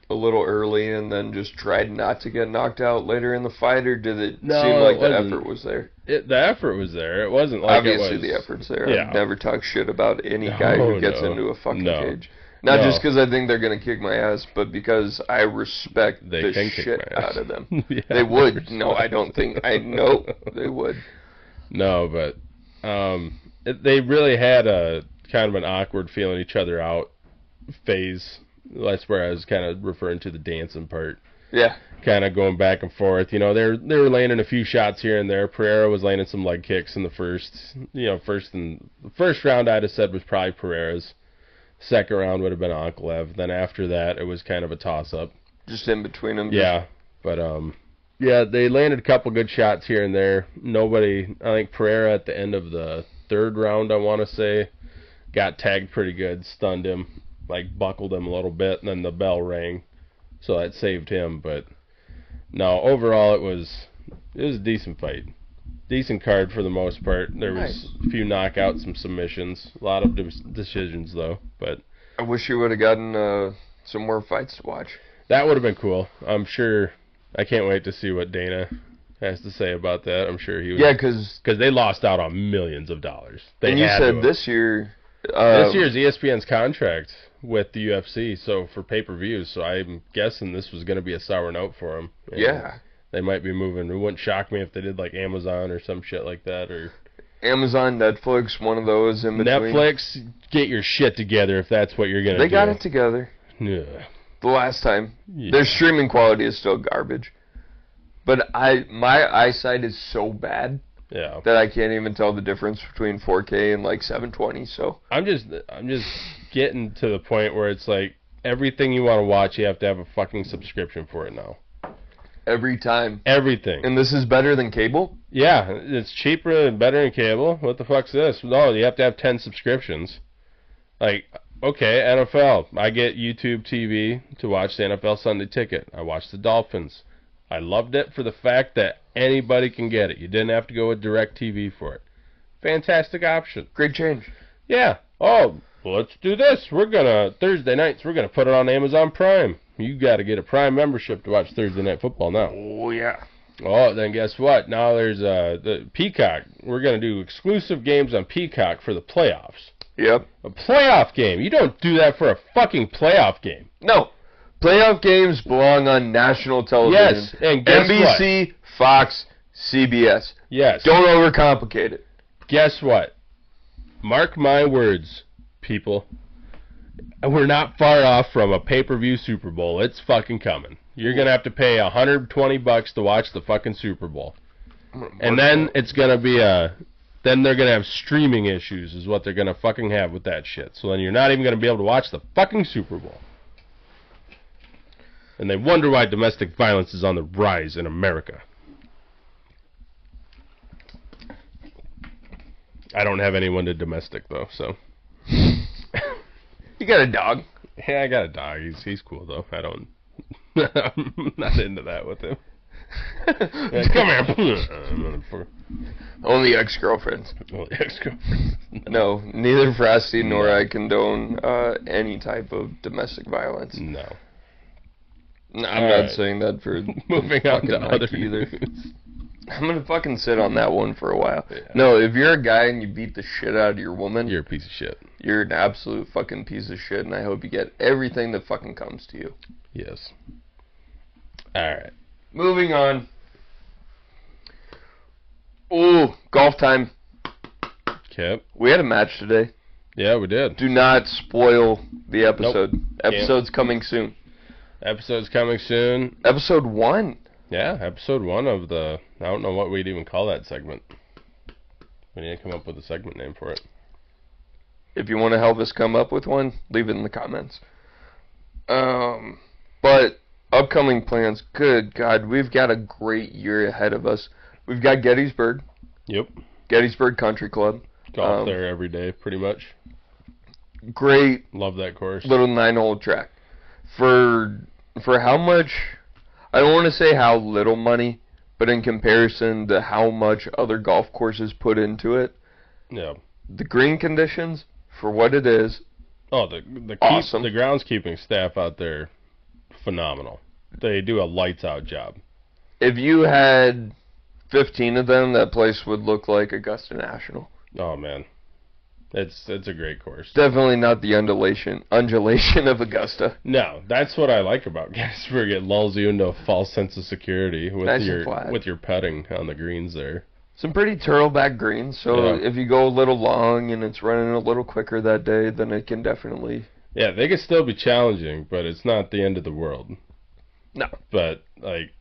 a little early and then just tried not to get knocked out later in the fight, or did it seem like the effort was there? The effort was there. It wasn't like obviously the effort's there. Yeah. I've never talked shit about any guy who gets into a fucking cage. Not just because I think they're going to kick my ass, but because I respect the shit out of them. Yeah, they would. No, I don't think. I know they would. No, but they really had a kind of an awkward feeling each other out phase. That's where I was kind of referring to the dancing part. Yeah. Kind of going back and forth. They were landing a few shots here and there. Pereira was landing some leg kicks in the first. The first round I'd have said was probably Pereira's. Second round would have been Ankalev. Then after that, it was kind of a toss-up. Just in between them. Yeah. But, they landed a couple good shots here and there. I think Pereira at the end of the third round, I want to say, got tagged pretty good, stunned him, buckled him a little bit, and then the bell rang. So that saved him. But, no, overall it was a decent fight. Decent card for the most part. There was a few knockouts, some submissions, a lot of decisions though. But I wish you would have gotten some more fights to watch. That would have been cool. I'm sure. I can't wait to see what Dana has to say about that. I'm sure he was. Yeah, because they lost out on millions of dollars. And you said this year. This year's ESPN's contract with the UFC, so for pay-per-views. So I'm guessing this was going to be a sour note for him. Yeah. They might be moving. It wouldn't shock me if they did Amazon or some shit like that. Or Amazon, Netflix, one of those in between. Netflix, get your shit together if that's what you're going to do. They got it together. Yeah. The last time. Yeah. Their streaming quality is still garbage. But my eyesight is so bad that I can't even tell the difference between 4K and 720. So I'm just getting to the point where it's everything you want to watch, you have to have a fucking subscription for it now. Every time. Everything. And this is better than cable? Yeah, it's cheaper and better than cable. What the fuck's this? No, you have to have 10 subscriptions. Okay, NFL. I get YouTube TV to watch the NFL Sunday Ticket. I watched the Dolphins. I loved it for the fact that anybody can get it. You didn't have to go with DirecTV for it. Fantastic option. Great change. Yeah. Oh, well, let's do this. Thursday nights, we're going to put it on Amazon Prime. You got to get a Prime membership to watch Thursday Night Football now. Oh, yeah. Oh, then guess what? Now there's the Peacock. We're going to do exclusive games on Peacock for the playoffs. Yep. A playoff game. You don't do that for a fucking playoff game. No. Playoff games belong on national television. Yes, and guess NBC, what? Fox, CBS. Yes. Don't overcomplicate it. Guess what? Mark my words, people. We're not far off from a pay-per-view Super Bowl. It's fucking coming. You're going to have to pay $120 to watch the fucking Super Bowl. And then it's going to be then they're going to have streaming issues is what they're going to fucking have with that shit. So then you're not even going to be able to watch the fucking Super Bowl. And they wonder why domestic violence is on the rise in America. I don't have anyone to domestic, though, so. You got a dog? Yeah, I got a dog. He's cool, though. I'm not into that with him. Come here. Only ex-girlfriends. Only ex-girlfriends. No, neither Frosty nor I condone any type of domestic violence. No. I'm not saying that for moving on to other either. I'm going to fucking sit on that one for a while. Yeah. No, if you're a guy and you beat the shit out of your woman, you're a piece of shit. You're an absolute fucking piece of shit, and I hope you get everything that fucking comes to you. Yes. Alright. Moving on. Ooh, golf time. Okay. We had a match today. Yeah, we did. Do not spoil the episode. Nope. Episode's coming soon. Episode's coming soon. Episode 1. Yeah, episode 1 of the... I don't know what we'd even call that segment. We need to come up with a segment name for it. If you want to help us come up with one, leave it in the comments. But upcoming plans, good God, we've got a great year ahead of us. We've got Gettysburg. Yep. Gettysburg Country Club. Golf there every day, pretty much. Great. Love that course. Little 9-hole track. For how much, I don't want to say how little money, but in comparison to how much other golf courses put into it. Yeah. The green conditions, for what it is, oh, the awesome. The groundskeeping staff out there, phenomenal. They do a lights out job. If you had 15 of them, that place would look like Augusta National. Oh man, it's a great course. Definitely not the undulation of Augusta. No, that's what I like about Gettysburg. It lulls you into a false sense of security with nice your putting on the greens there. Some pretty turtleback greens, so if you go a little long and it's running a little quicker that day, then it can definitely... Yeah, they can still be challenging, but it's not the end of the world. No. But, like...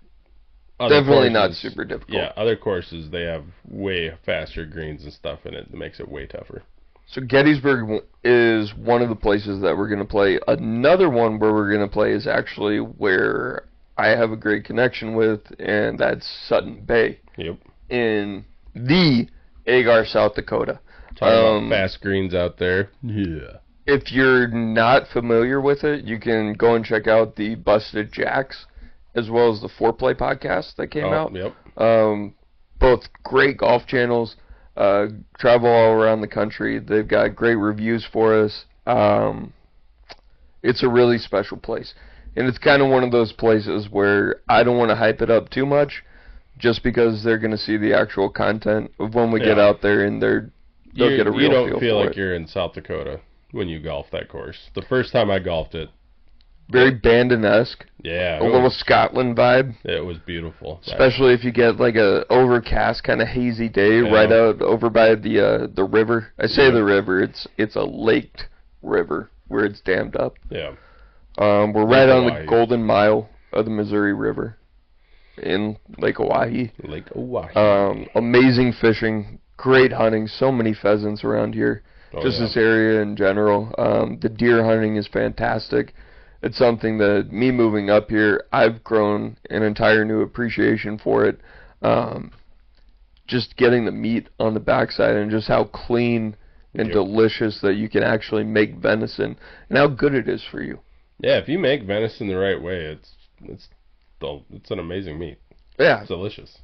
Definitely not super difficult. Yeah, other courses, they have way faster greens and stuff in it that makes it way tougher. So Gettysburg is one of the places that we're going to play. Another one where we're going to play is actually where I have a great connection with, and that's Sutton Bay. Yep. In the Agar, South Dakota. Talking about fast greens out there. Yeah. If you're not familiar with it, you can go and check out the Busted Jacks, as well as the Foreplay podcast that came out. Yep. Both great golf channels, travel all around the country. They've got great reviews for us. It's a really special place. And it's kind of one of those places where I don't want to hype it up too much, just because they're going to see the actual content of when we get out there, and they'll get a real feel for it. You don't feel like you're in South Dakota when you golf that course. The first time I golfed it, very Bandon-esque. Yeah. A little Scotland vibe. It was beautiful. Especially if you get like a overcast, kind of hazy day right out over by the river. I say the river. It's a laked river where it's dammed up. Yeah. We're right on the Golden Mile of the Missouri River in Lake Oahe. Lake Oahe. Amazing fishing, great hunting, so many pheasants around here. This area in general. The deer hunting is fantastic. It's something that me moving up here, I've grown an entire new appreciation for it. Just getting the meat on the backside and just how clean and delicious that you can actually make venison and how good it is for you. Yeah, if you make venison the right way, it's an amazing meat. Yeah. It's delicious.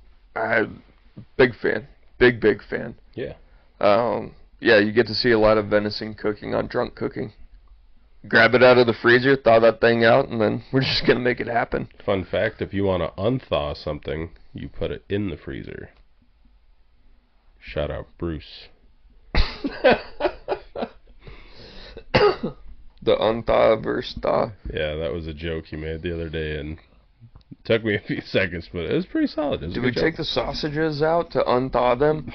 Big fan. Big fan. Yeah. Yeah, you get to see a lot of venison cooking on Drunk Cooking. Grab it out of the freezer, thaw that thing out, and then we're just going to make it happen. Fun fact, if you want to unthaw something, you put it in the freezer. Shout out Bruce. The unthaw versus thaw. Yeah, that was a joke he made the other day, and it took me a few seconds, but it was pretty solid. Did we take the sausages out to unthaw them?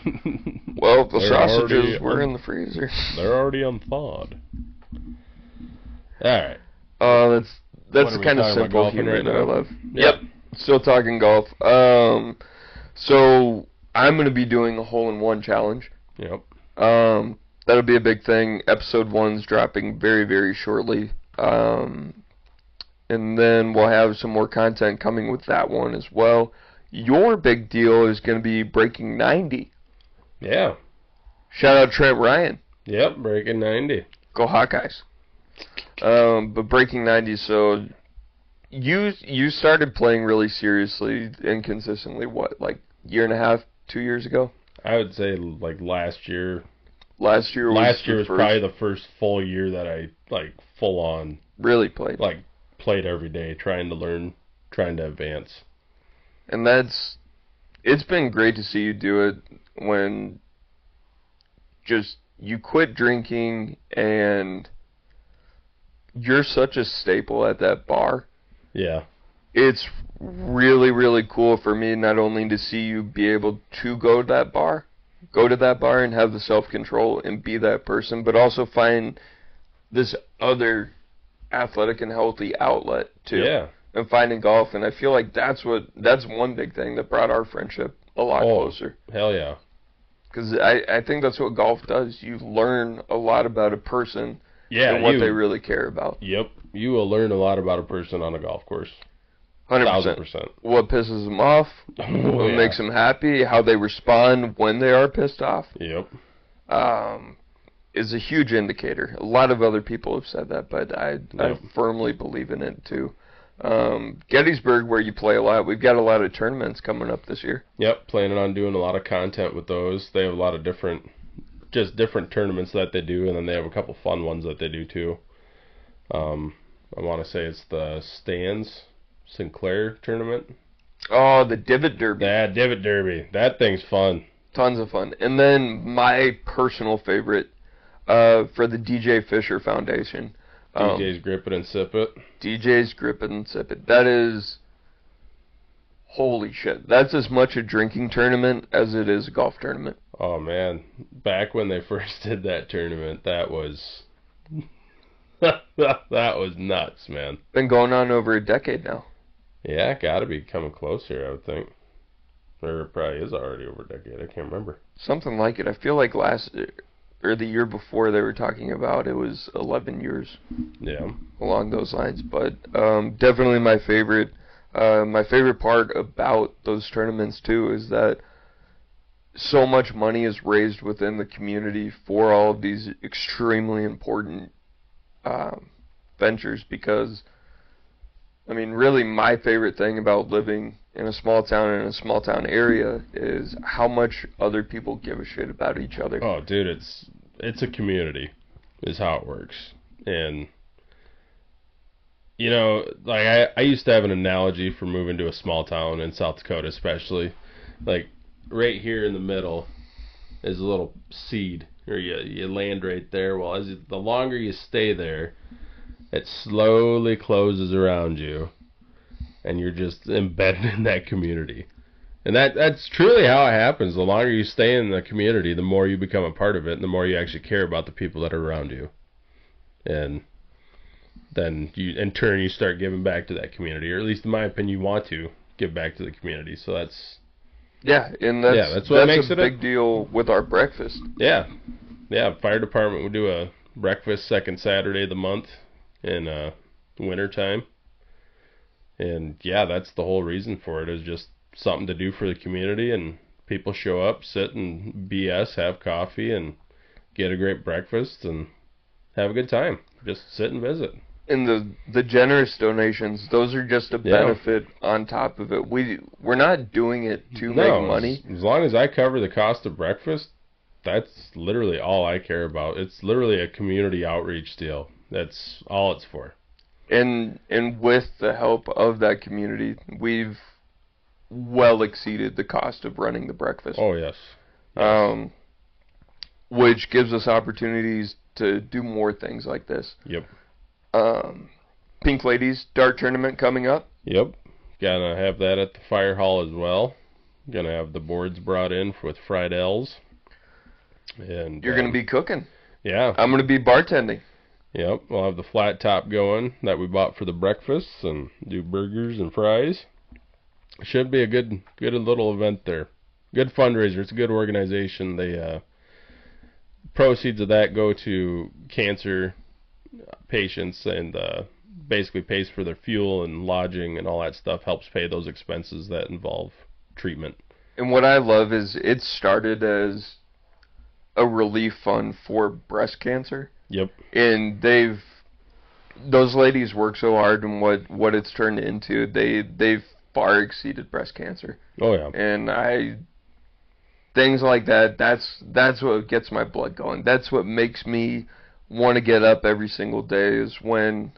Well, the sausages were in the freezer. They're already unthawed. All right. That's kind of simple humor that I love. Yep. Still talking golf. So I'm going to be doing a hole-in-one challenge. Yep. That'll be a big thing. Episode 1's dropping very, very shortly. And then we'll have some more content coming with that one as well. Your big deal is going to be breaking 90. Yeah. Shout out Trent Ryan. Yep, breaking 90. Go Hawkeyes. But breaking 90, so you started playing really seriously and consistently, what, like year and a half, 2 years ago? I would say like last year. Last year was probably the first full year that I like full on really played. Like played every day, trying to learn, trying to advance. And it's been great to see you do it when just you quit drinking and you're such a staple at that bar. Yeah. It's really, really cool for me not only to see you be able to go to that bar and have the self-control and be that person, but also find this other athletic and healthy outlet too. Yeah. And finding golf, and I feel like that's one big thing that brought our friendship a lot closer. Hell yeah. Because I think that's what golf does. You learn a lot about a person and what they really care about. Yep. You will learn a lot about a person on a golf course. 100%. What pisses them off, what makes them happy, how they respond when they are pissed off. Yep. Is a huge indicator. A lot of other people have said that, but I firmly believe in it too. Gettysburg, where you play a lot, we've got a lot of tournaments coming up this year. Yep, planning on doing a lot of content with those. They have a lot of different tournaments that they do, and then they have a couple fun ones that they do too. I want to say it's the Stans Sinclair tournament. Oh, the Divot Derby. Yeah, Divot Derby. That thing's fun. Tons of fun. And then my personal favorite for the DJ Fisher Foundation. DJ's Grip It and Sip It. DJ's Grip It and Sip It. That is, holy shit. That's as much a drinking tournament as it is a golf tournament. Oh, man. Back when they first did that tournament, that was... that was nuts, man. Been going on over a decade now. Yeah, gotta be coming closer, I would think. Or it probably is already over a decade. I can't remember. Something like it. I feel like the year before they were talking about it was 11 years. Yeah. Along those lines. But definitely my favorite. My favorite part about those tournaments, too, is that so much money is raised within the community for all of these extremely important ventures, because, I mean, really my favorite thing about living in a small town, in a small town area, is how much other people give a shit about each other. Oh, dude, it's a community is how it works. And, you know, like I used to have an analogy for moving to a small town in South Dakota especially. Like, right here in the middle is a little seed, or you land right there. Well, the longer you stay there, it slowly closes around you, and you're just embedded in that community. And that's truly how it happens. The longer you stay in the community, the more you become a part of it, and the more you actually care about the people that are around you. And then in turn, you start giving back to that community, or at least in my opinion, you want to give back to the community. So that's... Yeah, and that's makes it a big deal with our breakfast. Yeah. Fire department would do a breakfast second Saturday of the month in winter time. And yeah, that's the whole reason for it, is just something to do for the community, and people show up, sit and BS, have coffee, and get a great breakfast and have a good time. Just sit and visit. And the generous donations, those are just a benefit on top of it. We're not doing it to make money. As long as I cover the cost of breakfast, that's literally all I care about. It's literally a community outreach deal. That's all it's for. And with the help of that community, we've well exceeded the cost of running the breakfast. Oh, yes. Which gives us opportunities to do more things like this. Yep. Pink Ladies dart tournament coming up. Yep. Gonna have that at the fire hall as well. Gonna have the boards brought in with fried L's. And you're gonna be cooking. Yeah. I'm gonna be bartending. Yep. We'll have the flat top going that we bought for the breakfast, and do burgers and fries. Should be a good little event there. Good fundraiser. It's a good organization. They proceeds of that go to cancer patients, and basically pays for their fuel and lodging and all that stuff, helps pay those expenses that involve treatment. And what I love is it started as a relief fund for breast cancer. Yep. And those ladies work so hard, and what it's turned into, they've far exceeded breast cancer. Oh yeah. And things like that, that's what gets my blood going. That's what makes me want to get up every single day, is when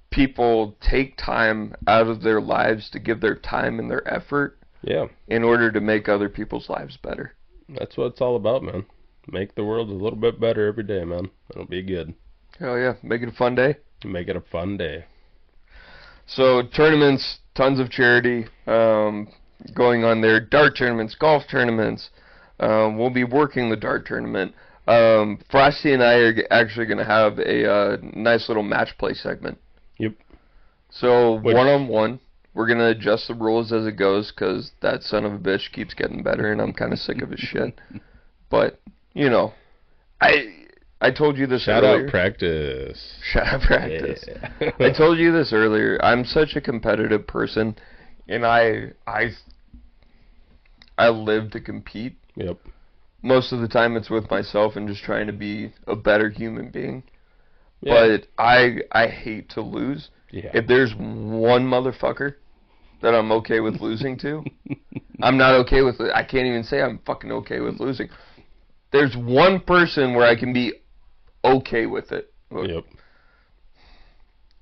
people take time out of their lives to give their time and their effort in order to make other people's lives better. That's what it's all about, man. Make the world a little bit better every day, man. It'll be good. Hell yeah. Make it a fun day. Make it a fun day. So tournaments, tons of charity going on there. Dart tournaments, golf tournaments. We'll be working the dart tournament. Frosty and I are actually going to have a nice little match play segment. Yep. So, one-on-one, we're going to adjust the rules as it goes, because that son of a bitch keeps getting better, and I'm kind of sick of his shit. But, you know, I told you this earlier. Shout out practice. Shout out practice. Yeah. I told you this earlier. I'm such a competitive person, and I live to compete. Yep. Most of the time it's with myself and just trying to be a better human being. Yeah. But I hate to lose. Yeah. If there's one motherfucker that I'm okay with losing to, I'm not okay with it. I can't even say I'm fucking okay with losing. There's one person where I can be okay with it. Yep.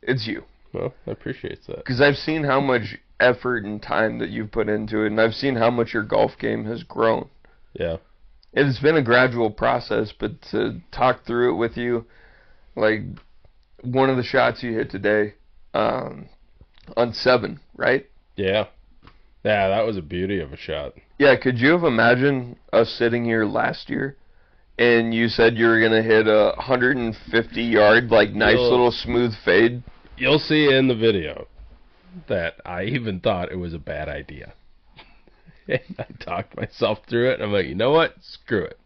It's you. Well, I appreciate that. Because I've seen how much effort and time that you've put into it, and I've seen how much your golf game has grown. Yeah. It's been a gradual process, but to talk through it with you, like one of the shots you hit today on 7, right? Yeah. Yeah, that was a beauty of a shot. Yeah, could you have imagined us sitting here last year and you said you were going to hit a 150-yard, like, nice little smooth fade? You'll see in the video that I even thought it was a bad idea. And I talked myself through it, and I'm like, you know what? Screw it.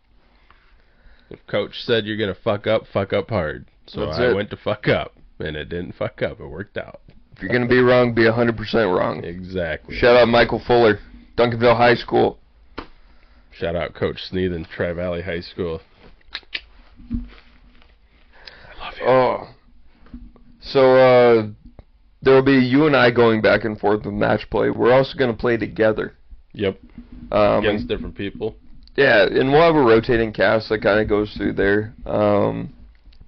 If Coach said you're going to fuck up hard. So I went to fuck up, and it didn't fuck up. It worked out. If you're going to be wrong, be 100% wrong. Exactly. Shout out Michael Fuller, Duncanville High School. Shout out Coach Sneathen, Tri-Valley High School. I love you. Oh. So, there will be you and I going back and forth with match play. We're also going to play together. Yep. Against different people. Yeah, and we'll have a rotating cast that kind of goes through there.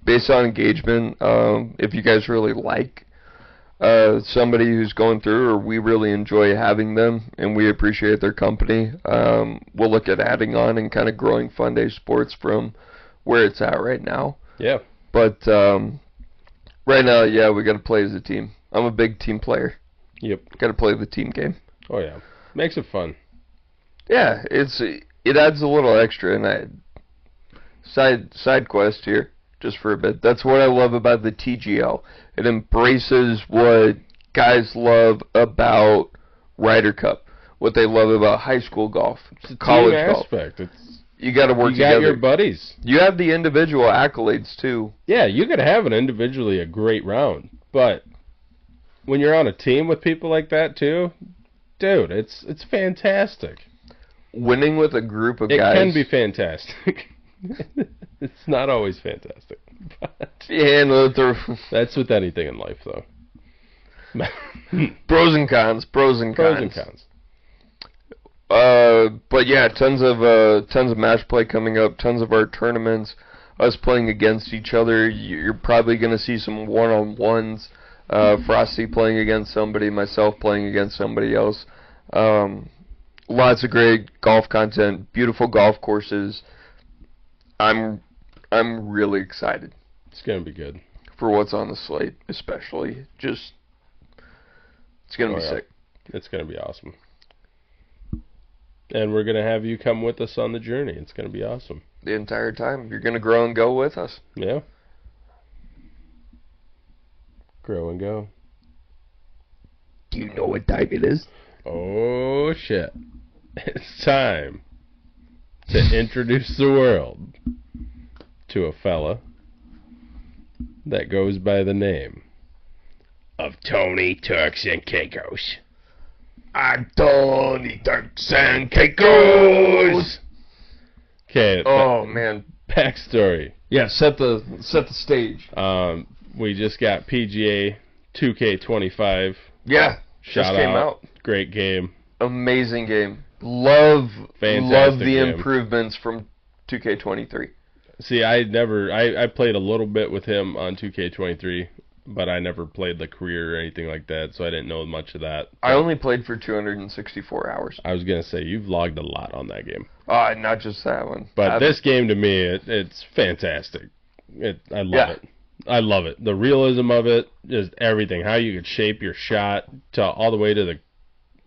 Based on engagement, if you guys really like somebody who's going through, or we really enjoy having them and we appreciate their company, we'll look at adding on and kind of growing Fundayz Sports from where it's at right now. Yeah. But right now, yeah, we got to play as a team. I'm a big team player. Yep. Got to play the team game. Oh, yeah. Makes it fun. Yeah, it adds a little extra, and side quest here, just for a bit. That's what I love about the TGL. It embraces what guys love about Ryder Cup, what they love about high school golf, college golf. Aspect. You got to work together. You got your buddies. You have the individual accolades too. Yeah, you could have individually a great round, but when you're on a team with people like that too, dude, it's fantastic. Winning with a group of guys. It can be fantastic. It's not always fantastic. But yeah, that's with anything in life, though. Pros and cons. But yeah, tons of match play coming up. Tons of our tournaments. Us playing against each other. You're probably going to see some one-on-ones. Frosty playing against somebody. Myself playing against somebody else. Lots of great golf content, beautiful golf courses. I'm really excited. It's gonna be good for what's on the slate, especially. It's gonna be sick. It's gonna be awesome, and we're gonna have you come with us on the journey. It's gonna be awesome. The entire time, you're gonna grow and go with us. Yeah. Grow and go. Do you know what time it is? Oh, shit. It's time to introduce the world to a fella that goes by the name of Tony Turks and Caicos. I'm Tony Turks and Caicos! Okay. Oh, man. Backstory. Yeah, set the stage. We just got PGA 2K25. Yeah. Just came out. Great game. Amazing game. Love the game. improvements from 2K23. See, I played a little bit with him on 2K23, but I never played the career or anything like that, so I didn't know much of that. I only played for 264 hours. I was going to say, you've logged a lot on that game. Not just that one. But this game, to me, it's fantastic. I love it. I love it. The realism of it, just everything. How you could shape your shot to all the way to the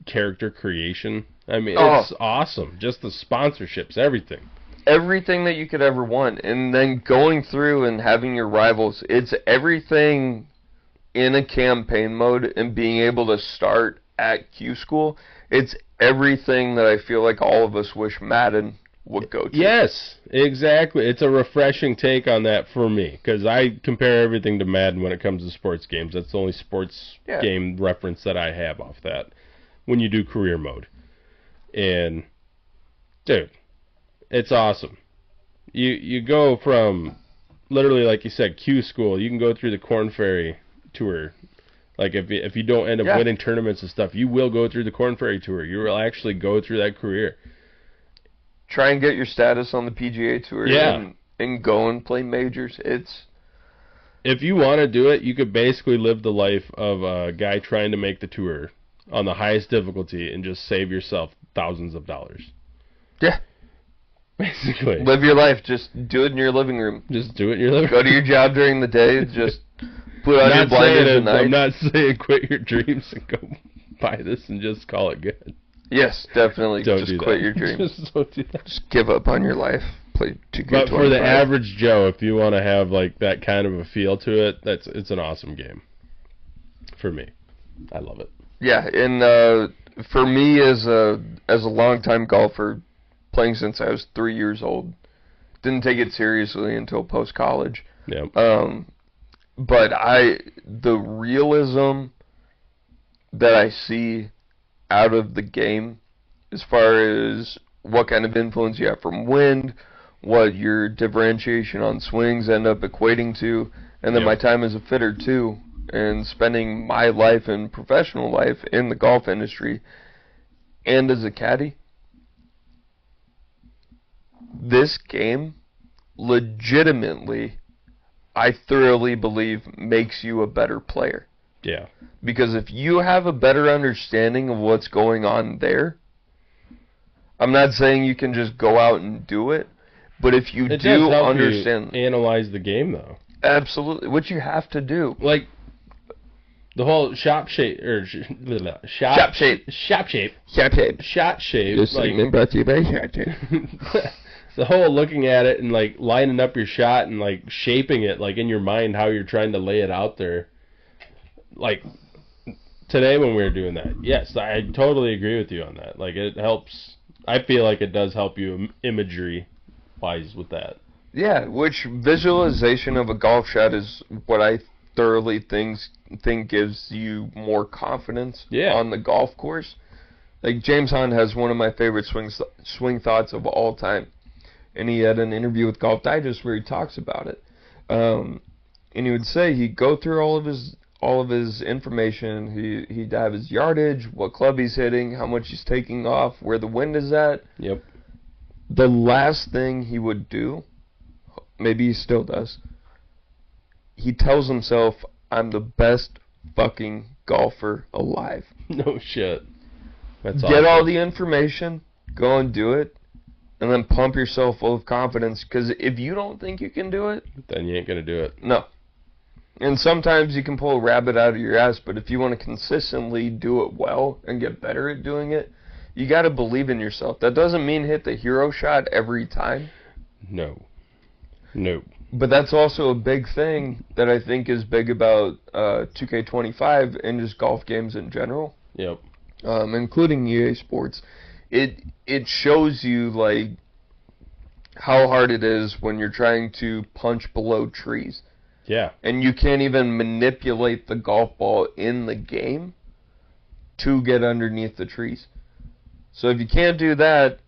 character creation. I mean, it's awesome. Just the sponsorships, everything. everything that you could ever want. And then going through and having your rivals, it's everything in a campaign mode and being able to start at Q School. It's everything that I feel like all of us wish Madden would go to. Yes, exactly. It's a refreshing take on that for me, because I compare everything to Madden when it comes to sports games. That's the only sports game reference that I have off that when you do career mode. And, dude, it's awesome. You go from, literally, like you said, Q School. You can go through the Korn Ferry Tour. Like, if you don't end up winning tournaments and stuff, you will go through the Korn Ferry Tour. You will actually go through that career. Try and get your status on the PGA Tour and go and play majors. If you want to do it, you could basically live the life of a guy trying to make the tour on the highest difficulty and just save yourself thousands of dollars. Yeah. Basically. Live your life. Just do it in your living room. Just do it in your living room. Go to your job during the day. Just put on your blinders at night. I'm not saying quit your dreams and go buy this and just call it good. Yes, definitely. Just quit your dreams. Just don't do that. Just give up on your life. Play 2K25. But for the average Joe, if you want to have like that kind of a feel to it, it's an awesome game. For me, I love it. Yeah, and for me as a longtime golfer, playing since I was 3 years old, didn't take it seriously until post college. Yeah. But the realism that I see out of the game, as far as what kind of influence you have from wind, what your differentiation on swings end up equating to, and then my time as a fitter too, and spending my life and professional life in the golf industry and as a caddy, this game legitimately, I thoroughly believe, makes you a better player. Yeah. Because if you have a better understanding of what's going on there, I'm not saying you can just go out and do it, but if you do understand, you analyze the game though. Absolutely, what you have to do, like the whole shot shape. This segment brought to you by Shot Shape. The whole looking at it and like lining up your shot and like shaping it like in your mind how you're trying to lay it out there. Like today when we were doing that, yes, I totally agree with you on that. Like it helps. I feel like it does help you imagery wise with that. Yeah, which visualization of a golf shot is what I thoroughly think gives you more confidence on the golf course. Like James Hunt has one of my favorite swing thoughts of all time, and he had an interview with Golf Digest where he talks about it. And he would say he'd go through all of his information. He'd have his yardage, what club he's hitting, how much he's taking off, where the wind is at. Yep. The last thing he would do, maybe he still does, he tells himself, I'm the best fucking golfer alive. No shit. That's Get awesome. All the information, go and do it, and then pump yourself full of confidence, because if you don't think you can do it, then you ain't going to do it. No. And sometimes you can pull a rabbit out of your ass, but if you want to consistently do it well and get better at doing it, you got to believe in yourself. That doesn't mean hit the hero shot every time. No. But that's also a big thing that I think is big about 2K25 and just golf games in general. Yep. Including EA Sports. It shows you like how hard it is when you're trying to punch below trees. Yeah. And you can't even manipulate the golf ball in the game to get underneath the trees. So if you can't do that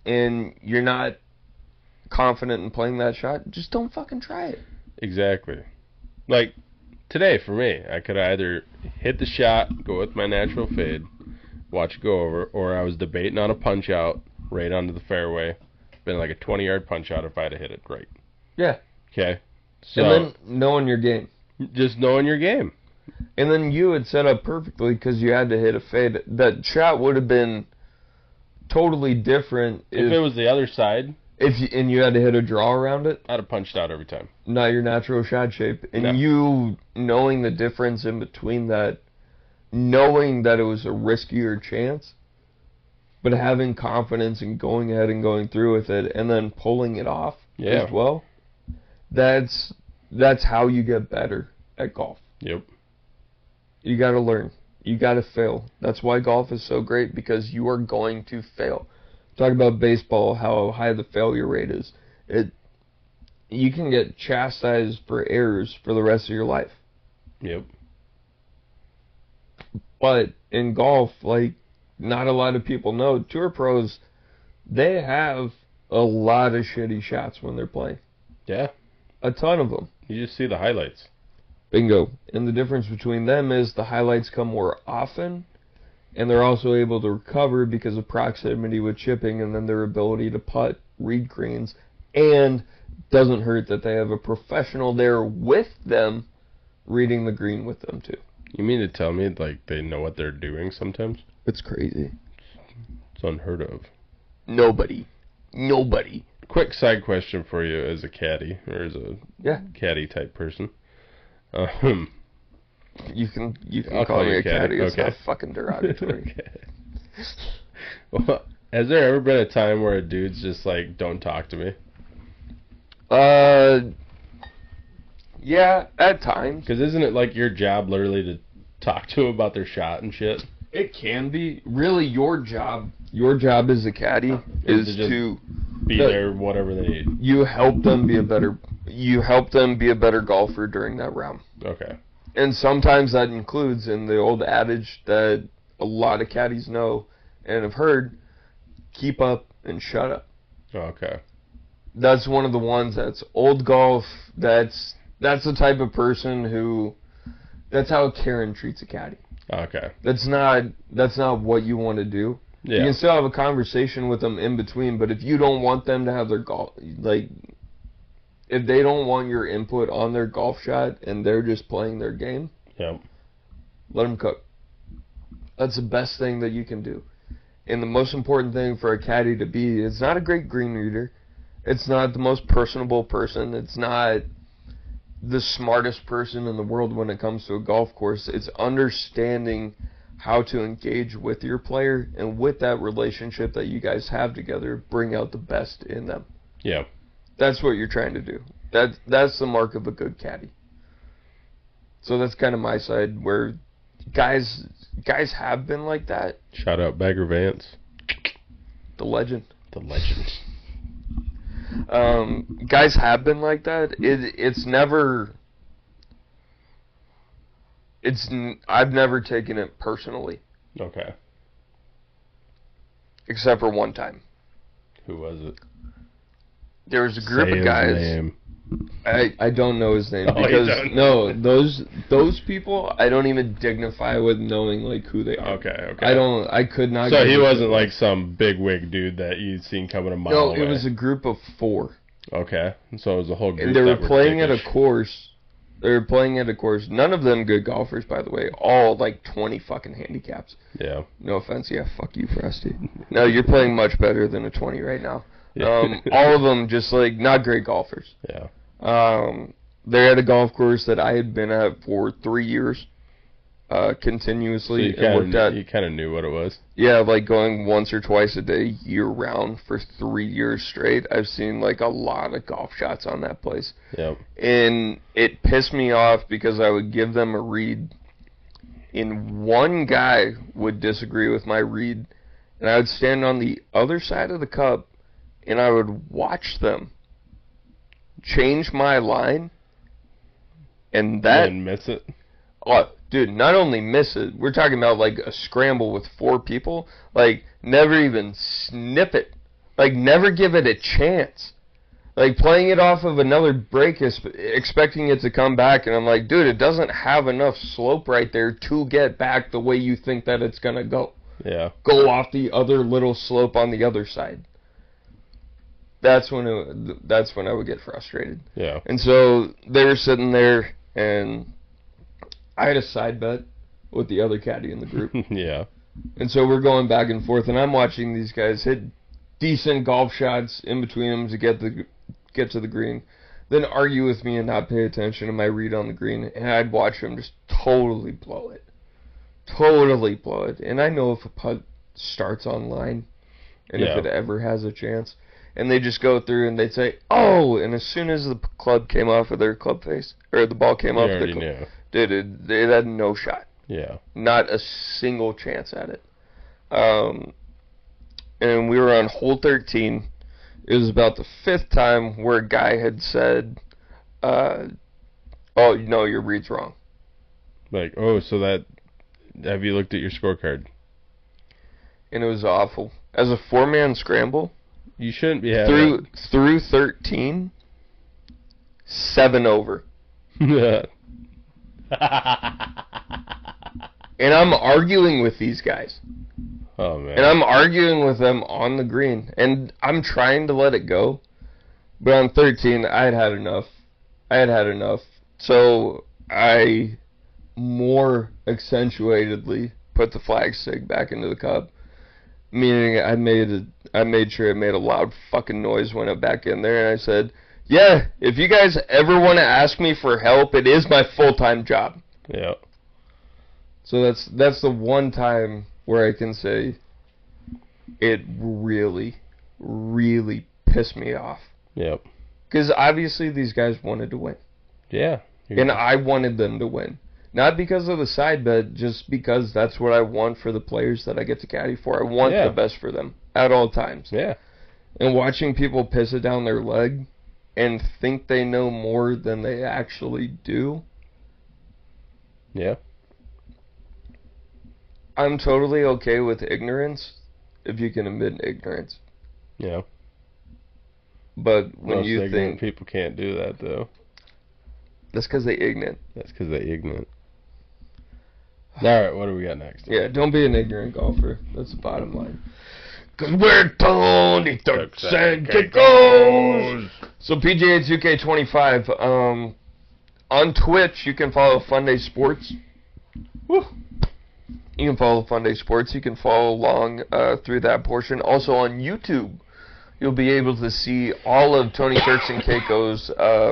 and you're not confident in playing that shot, just don't fucking try it. Exactly. Like today for me, I could either hit the shot, go with my natural fade, watch it go over, or I was debating on a punch out right onto the fairway. Been like a 20-yard punch out if I'd have hit it right. Yeah. Okay. So, and then knowing your game. Just knowing your game. And then you had set up perfectly because you had to hit a fade. That shot would have been totally different if it was the other side. And you had to hit a draw around it. I'd have punched out every time. Not your natural shot shape. And you knowing the difference in between that, knowing that it was a riskier chance, but having confidence and going ahead and going through with it and then pulling it off as well, that's how you get better at golf. Yep. You got to learn. You got to fail. That's why golf is so great, because you are going to fail. Talk about baseball, how high the failure rate is. You can get chastised for errors for the rest of your life. Yep. But in golf, like, not a lot of people know, tour pros, they have a lot of shitty shots when they're playing. Yeah. A ton of them. You just see the highlights. Bingo. And the difference between them is the highlights come more often, and they're also able to recover because of proximity with chipping and then their ability to putt, read greens, and doesn't hurt that they have a professional there with them reading the green with them too. You mean to tell me, like, they know what they're doing sometimes? It's crazy. It's unheard of. Nobody. Quick side question for you as a caddy, or as a caddy type person. You can call me a caddy. It's not fucking derogatory. Well, has there ever been a time where a dude's just like, don't talk to me? Yeah, at times. Because isn't it like your job literally to talk to them about their shot and shit? It can be. Really, your job as a caddy is to be there, whatever they need. You help them be a better golfer during that round. Okay. And sometimes that includes, in the old adage that a lot of caddies know and have heard, keep up and shut up. Okay. That's one of the ones that's old golf. That's the type of person who, that's how Karen treats a caddy. Okay. That's not what you want to do. Yeah. You can still have a conversation with them in between, but if you don't want them to have their golf, like, if they don't want your input on their golf shot and they're just playing their game, let them cook. That's the best thing that you can do. And the most important thing for a caddy to be, it's not a great green reader. It's not the most personable person. It's not the smartest person in the world when it comes to a golf course. It's understanding how to engage with your player, and with that relationship that you guys have together, bring out the best in them. Yeah. That's what you're trying to do. That's the mark of a good caddy. So that's kind of my side, where guys have been like that. Shout out Bagger Vance. The legend. Guys have been like that. I've never taken it personally. Okay. Except for one time. Who was it? There was a group of guys. His name. I don't know his name, because those people I don't even dignify with knowing like who they are. Okay. I could not. So he wasn't like some big wig dude that you'd seen coming a mile away. No, it was a group of 4. Okay, so it was a whole group. And they were playing at a course. None of them good golfers, by the way. All like 20 fucking handicaps. Yeah. No offense. Yeah, fuck you, Frosty. No, you're playing much better than a 20 right now. All of them just like not great golfers. Yeah. They're at a golf course that I had been at for 3 years, continuously. So you kind of knew what it was. Yeah, like going once or twice a day, year round, for 3 years straight. I've seen like a lot of golf shots on that place. Yeah. And it pissed me off because I would give them a read, and one guy would disagree with my read, and I would stand on the other side of the cup, and I would watch them change my line, and miss it. Oh, dude, not only miss it, we're talking about like a scramble with 4 people, like never even snip it, like never give it a chance, like playing it off of another break, expecting it to come back, and I'm like, dude, it doesn't have enough slope right there to get back the way you think that it's gonna go. Yeah. Go off the other little slope on the other side. That's when I would get frustrated. Yeah. And so they were sitting there, and I had a side bet with the other caddy in the group. Yeah. And so we're going back and forth, and I'm watching these guys hit decent golf shots in between them to get to the green, then argue with me and not pay attention to my read on the green, and I'd watch them just totally blow it. And I know if a putt starts online, and if it ever has a chance. And they just go through and they'd say, oh, and as soon as the club came off of their club face, or the ball came off of their club, they had no shot. Yeah. Not a single chance at it. And we were on hole 13. It was about the 5th time where a guy had said, oh, no, your read's wrong. Like, oh, so that, have you looked at your scorecard? And it was awful. As a 4-man scramble, you shouldn't be having through 13, 7 over. And I'm arguing with these guys. Oh, man. And I'm arguing with them on the green. And I'm trying to let it go. But on 13, I had had enough. So I more accentuatedly put the flag stick back into the cup. Meaning I made sure it made a loud fucking noise when it back in there. And I said, yeah, if you guys ever want to ask me for help, it is my full-time job. Yeah. So that's the one time where I can say it really, really pissed me off. Yep. Because obviously these guys wanted to win. Yeah. And I wanted them to win. Not because of the side bet, just because that's what I want for the players that I get to caddy for. I want the best for them at all times. Yeah. And watching people piss it down their leg and think they know more than they actually do. Yeah. I'm totally okay with ignorance if you can admit ignorance. Yeah. But when Most you think people can't do that, though. That's because they ignorant. That's because they ignorant. All right, what do we got next? Yeah, don't be an ignorant golfer. That's the bottom line. Because we're Tony Turks and Caicos. So PGA 2K25. On Twitch, you can follow Fundayz Sports. Woo. You can follow Fundayz Sports. You can follow along through that portion. Also on YouTube, you'll be able to see all of Tony Turks and Caicos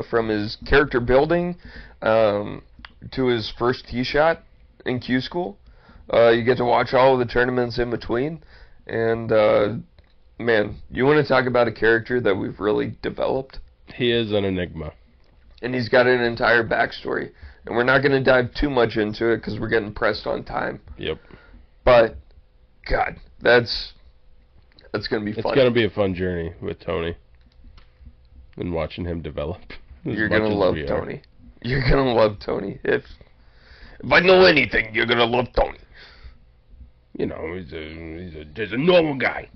from his character building to his first tee shot in Q School. You get to watch all of the tournaments in between. And, man, you want to talk about a character that we've really developed? He is an enigma. And he's got an entire backstory. And we're not going to dive too much into it because we're getting pressed on time. Yep. But, God, that's going to be fun. It's going to be a fun journey with Tony. And watching him develop. You're going to love Tony. You're going to love Tony. If I know anything, you're going to love Tony. You know, he's just a normal guy.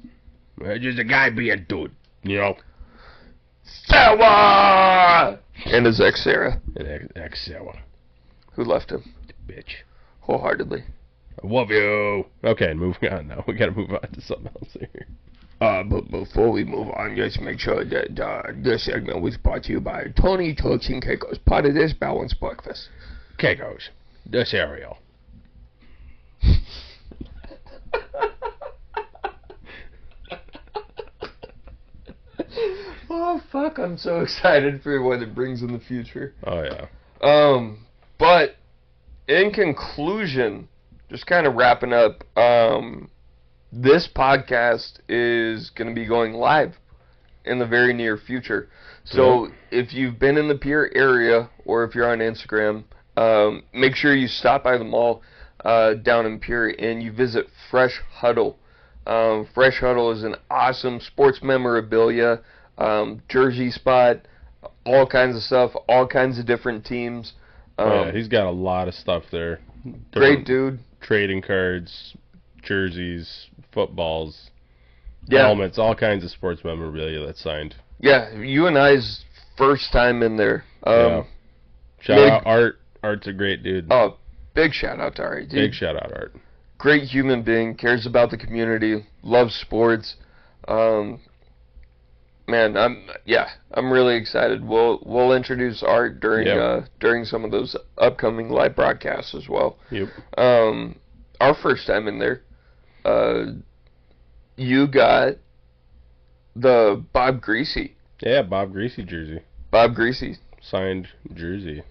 Just a guy being a dude, you know. Sarah! And his ex Sarah. Ex Sarah. Who left him? Bitch. Wholeheartedly. I love you. Okay, moving on now. We gotta move on to something else here. But before we move on, just make sure that this segment was brought to you by Tony Turks and Caicos, part of this balanced breakfast. Caicos, the cereal. Oh, fuck, I'm so excited for what it brings in the future. Oh, yeah. But, in conclusion, just kind of wrapping up, this podcast is going to be going live in the very near future. So, if you've been in the Pierre area, or if you're on Instagram, make sure you stop by the mall down in Pierre and you visit Fresh Huddle. Fresh Huddle is an awesome sports memorabilia, jersey spot, all kinds of stuff, all kinds of different teams. Yeah, he's got a lot of stuff there. Great dude. Trading cards, jerseys, footballs, helmets, all kinds of sports memorabilia that's signed. Yeah, you and I's first time in there. Shout out Art. Art's a great dude. Oh, big shout out to Art. Dude. Big shout out Art. Great human being, cares about the community, loves sports. Man, I'm really excited. We'll introduce Art during some of those upcoming live broadcasts as well. Yep. Our first time in there, you got the Bob Greasy. Yeah, Bob Greasy jersey. Bob Greasy. Signed jersey.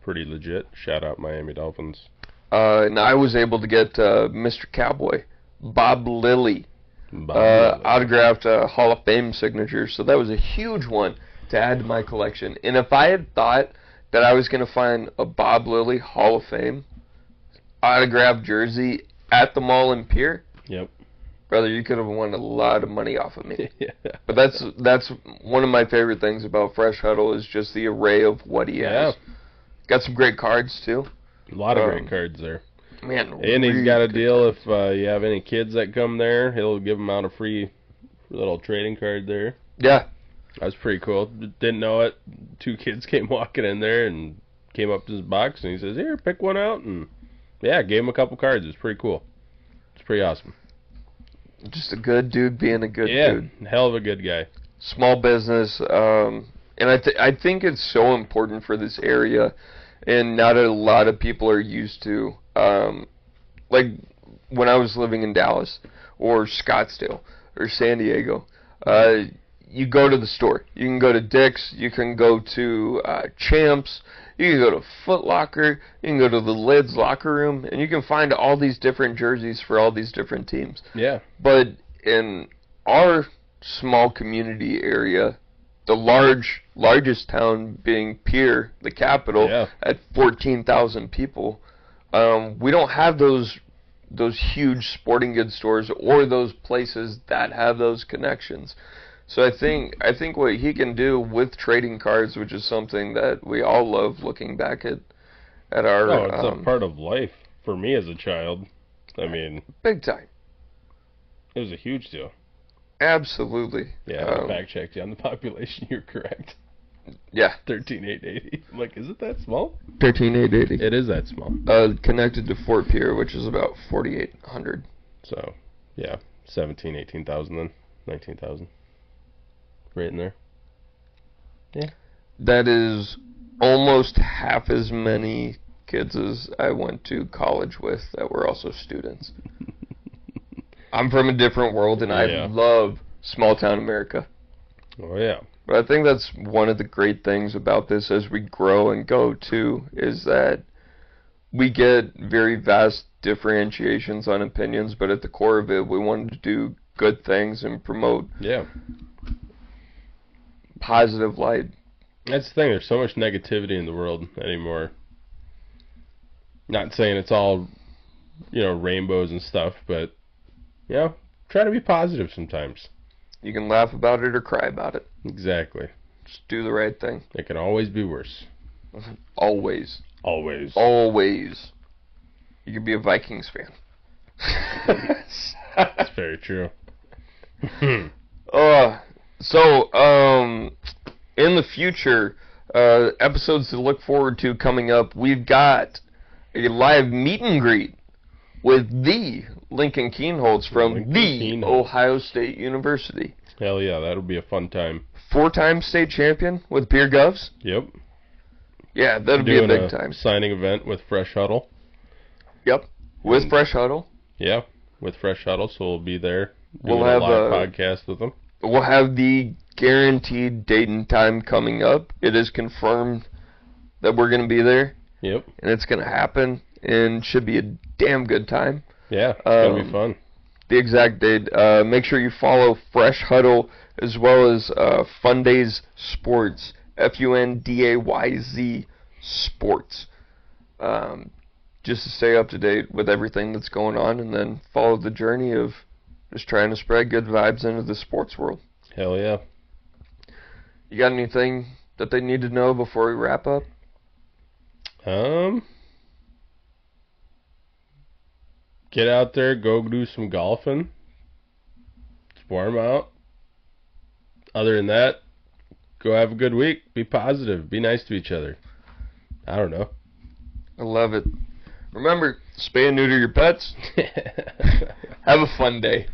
Pretty legit. Shout out Miami Dolphins. And I was able to get Mr. Cowboy Bob Lilly. Autographed Hall of Fame signature. So that was a huge one to add to my collection. And if I had thought that I was going to find a Bob Lilly Hall of Fame autographed jersey at the mall in Pier, yep, brother, you could have won a lot of money off of me. Yeah. But that's one of my favorite things about Fresh Huddle is just the array of what he has. Got some great cards too. A lot of great cards there. Man, and he's got a deal if you have any kids that come there, he'll give them out a free little trading card there. Yeah. That was pretty cool. Didn't know it. 2 kids came walking in there and came up to his box, and he says, "Here, pick one out." And yeah, gave him a couple cards. It was pretty cool. It's pretty awesome. Just a good dude being a good dude. Yeah, hell of a good guy. Small business, and I think it's so important for this area, and not a lot of people are used to. Like when I was living in Dallas or Scottsdale or San Diego, you go to the store. You can go to Dick's. You can go to Champs. You can go to Foot Locker. You can go to the Lids locker room, and you can find all these different jerseys for all these different teams. Yeah. But in our small community area, the largest town being Pier, the capital, at 14,000 people, we don't have those huge sporting goods stores or those places that have those connections. So I think what he can do with trading cards, which is something that we all love looking back at our... Oh, it's a part of life for me as a child. I mean... Big time. It was a huge deal. Absolutely. Yeah, I fact-checked you on the population. You're correct. Yeah. 13,880. I'm like, is it that small? 13,880. It is that small. Connected to Fort Pierre, which is about 4,800. So, yeah, 17,000, 18,000 then. 19,000. Right in there. Yeah. That is almost half as many kids as I went to college with that were also students. I'm from a different world, and I love small-town America. Oh, yeah. But I think that's one of the great things about this as we grow and go, too, is that we get very vast differentiations on opinions, but at the core of it, we wanted to do good things and promote positive light. That's the thing. There's so much negativity in the world anymore. Not saying it's all, rainbows and stuff, but, try to be positive sometimes. You can laugh about it or cry about it. Exactly. Just do the right thing. It can always be worse. Always. Always. Always. You could be a Vikings fan. That's very true. So, in the future, episodes to look forward to coming up, we've got a live meet and greet with the Lincoln Kienholz from Ohio State University. Hell yeah, that'll be a fun time. 4-time state champion with Beer Govs. Yep. Yeah, that'll be a big time. Signing event with Fresh Huddle. Yep, with Fresh Huddle. Yeah, with Fresh Huddle, so we'll be there. We'll have a live podcast with them. We'll have the guaranteed date and time coming up. It is confirmed that we're going to be there. Yep. And it's going to happen, and should be a damn good time. Yeah, it's going to be fun. The exact date. Make sure you follow Fresh Huddle as well as Fundayz Sports, Fundayz Sports. Just to stay up to date with everything that's going on, and then follow the journey of just trying to spread good vibes into the sports world. Hell yeah. You got anything that they need to know before we wrap up? Get out there, go do some golfing. It's warm out. Other than that, go have a good week. Be positive. Be nice to each other. I don't know. I love it. Remember, spay and neuter your pets. Have a fun day.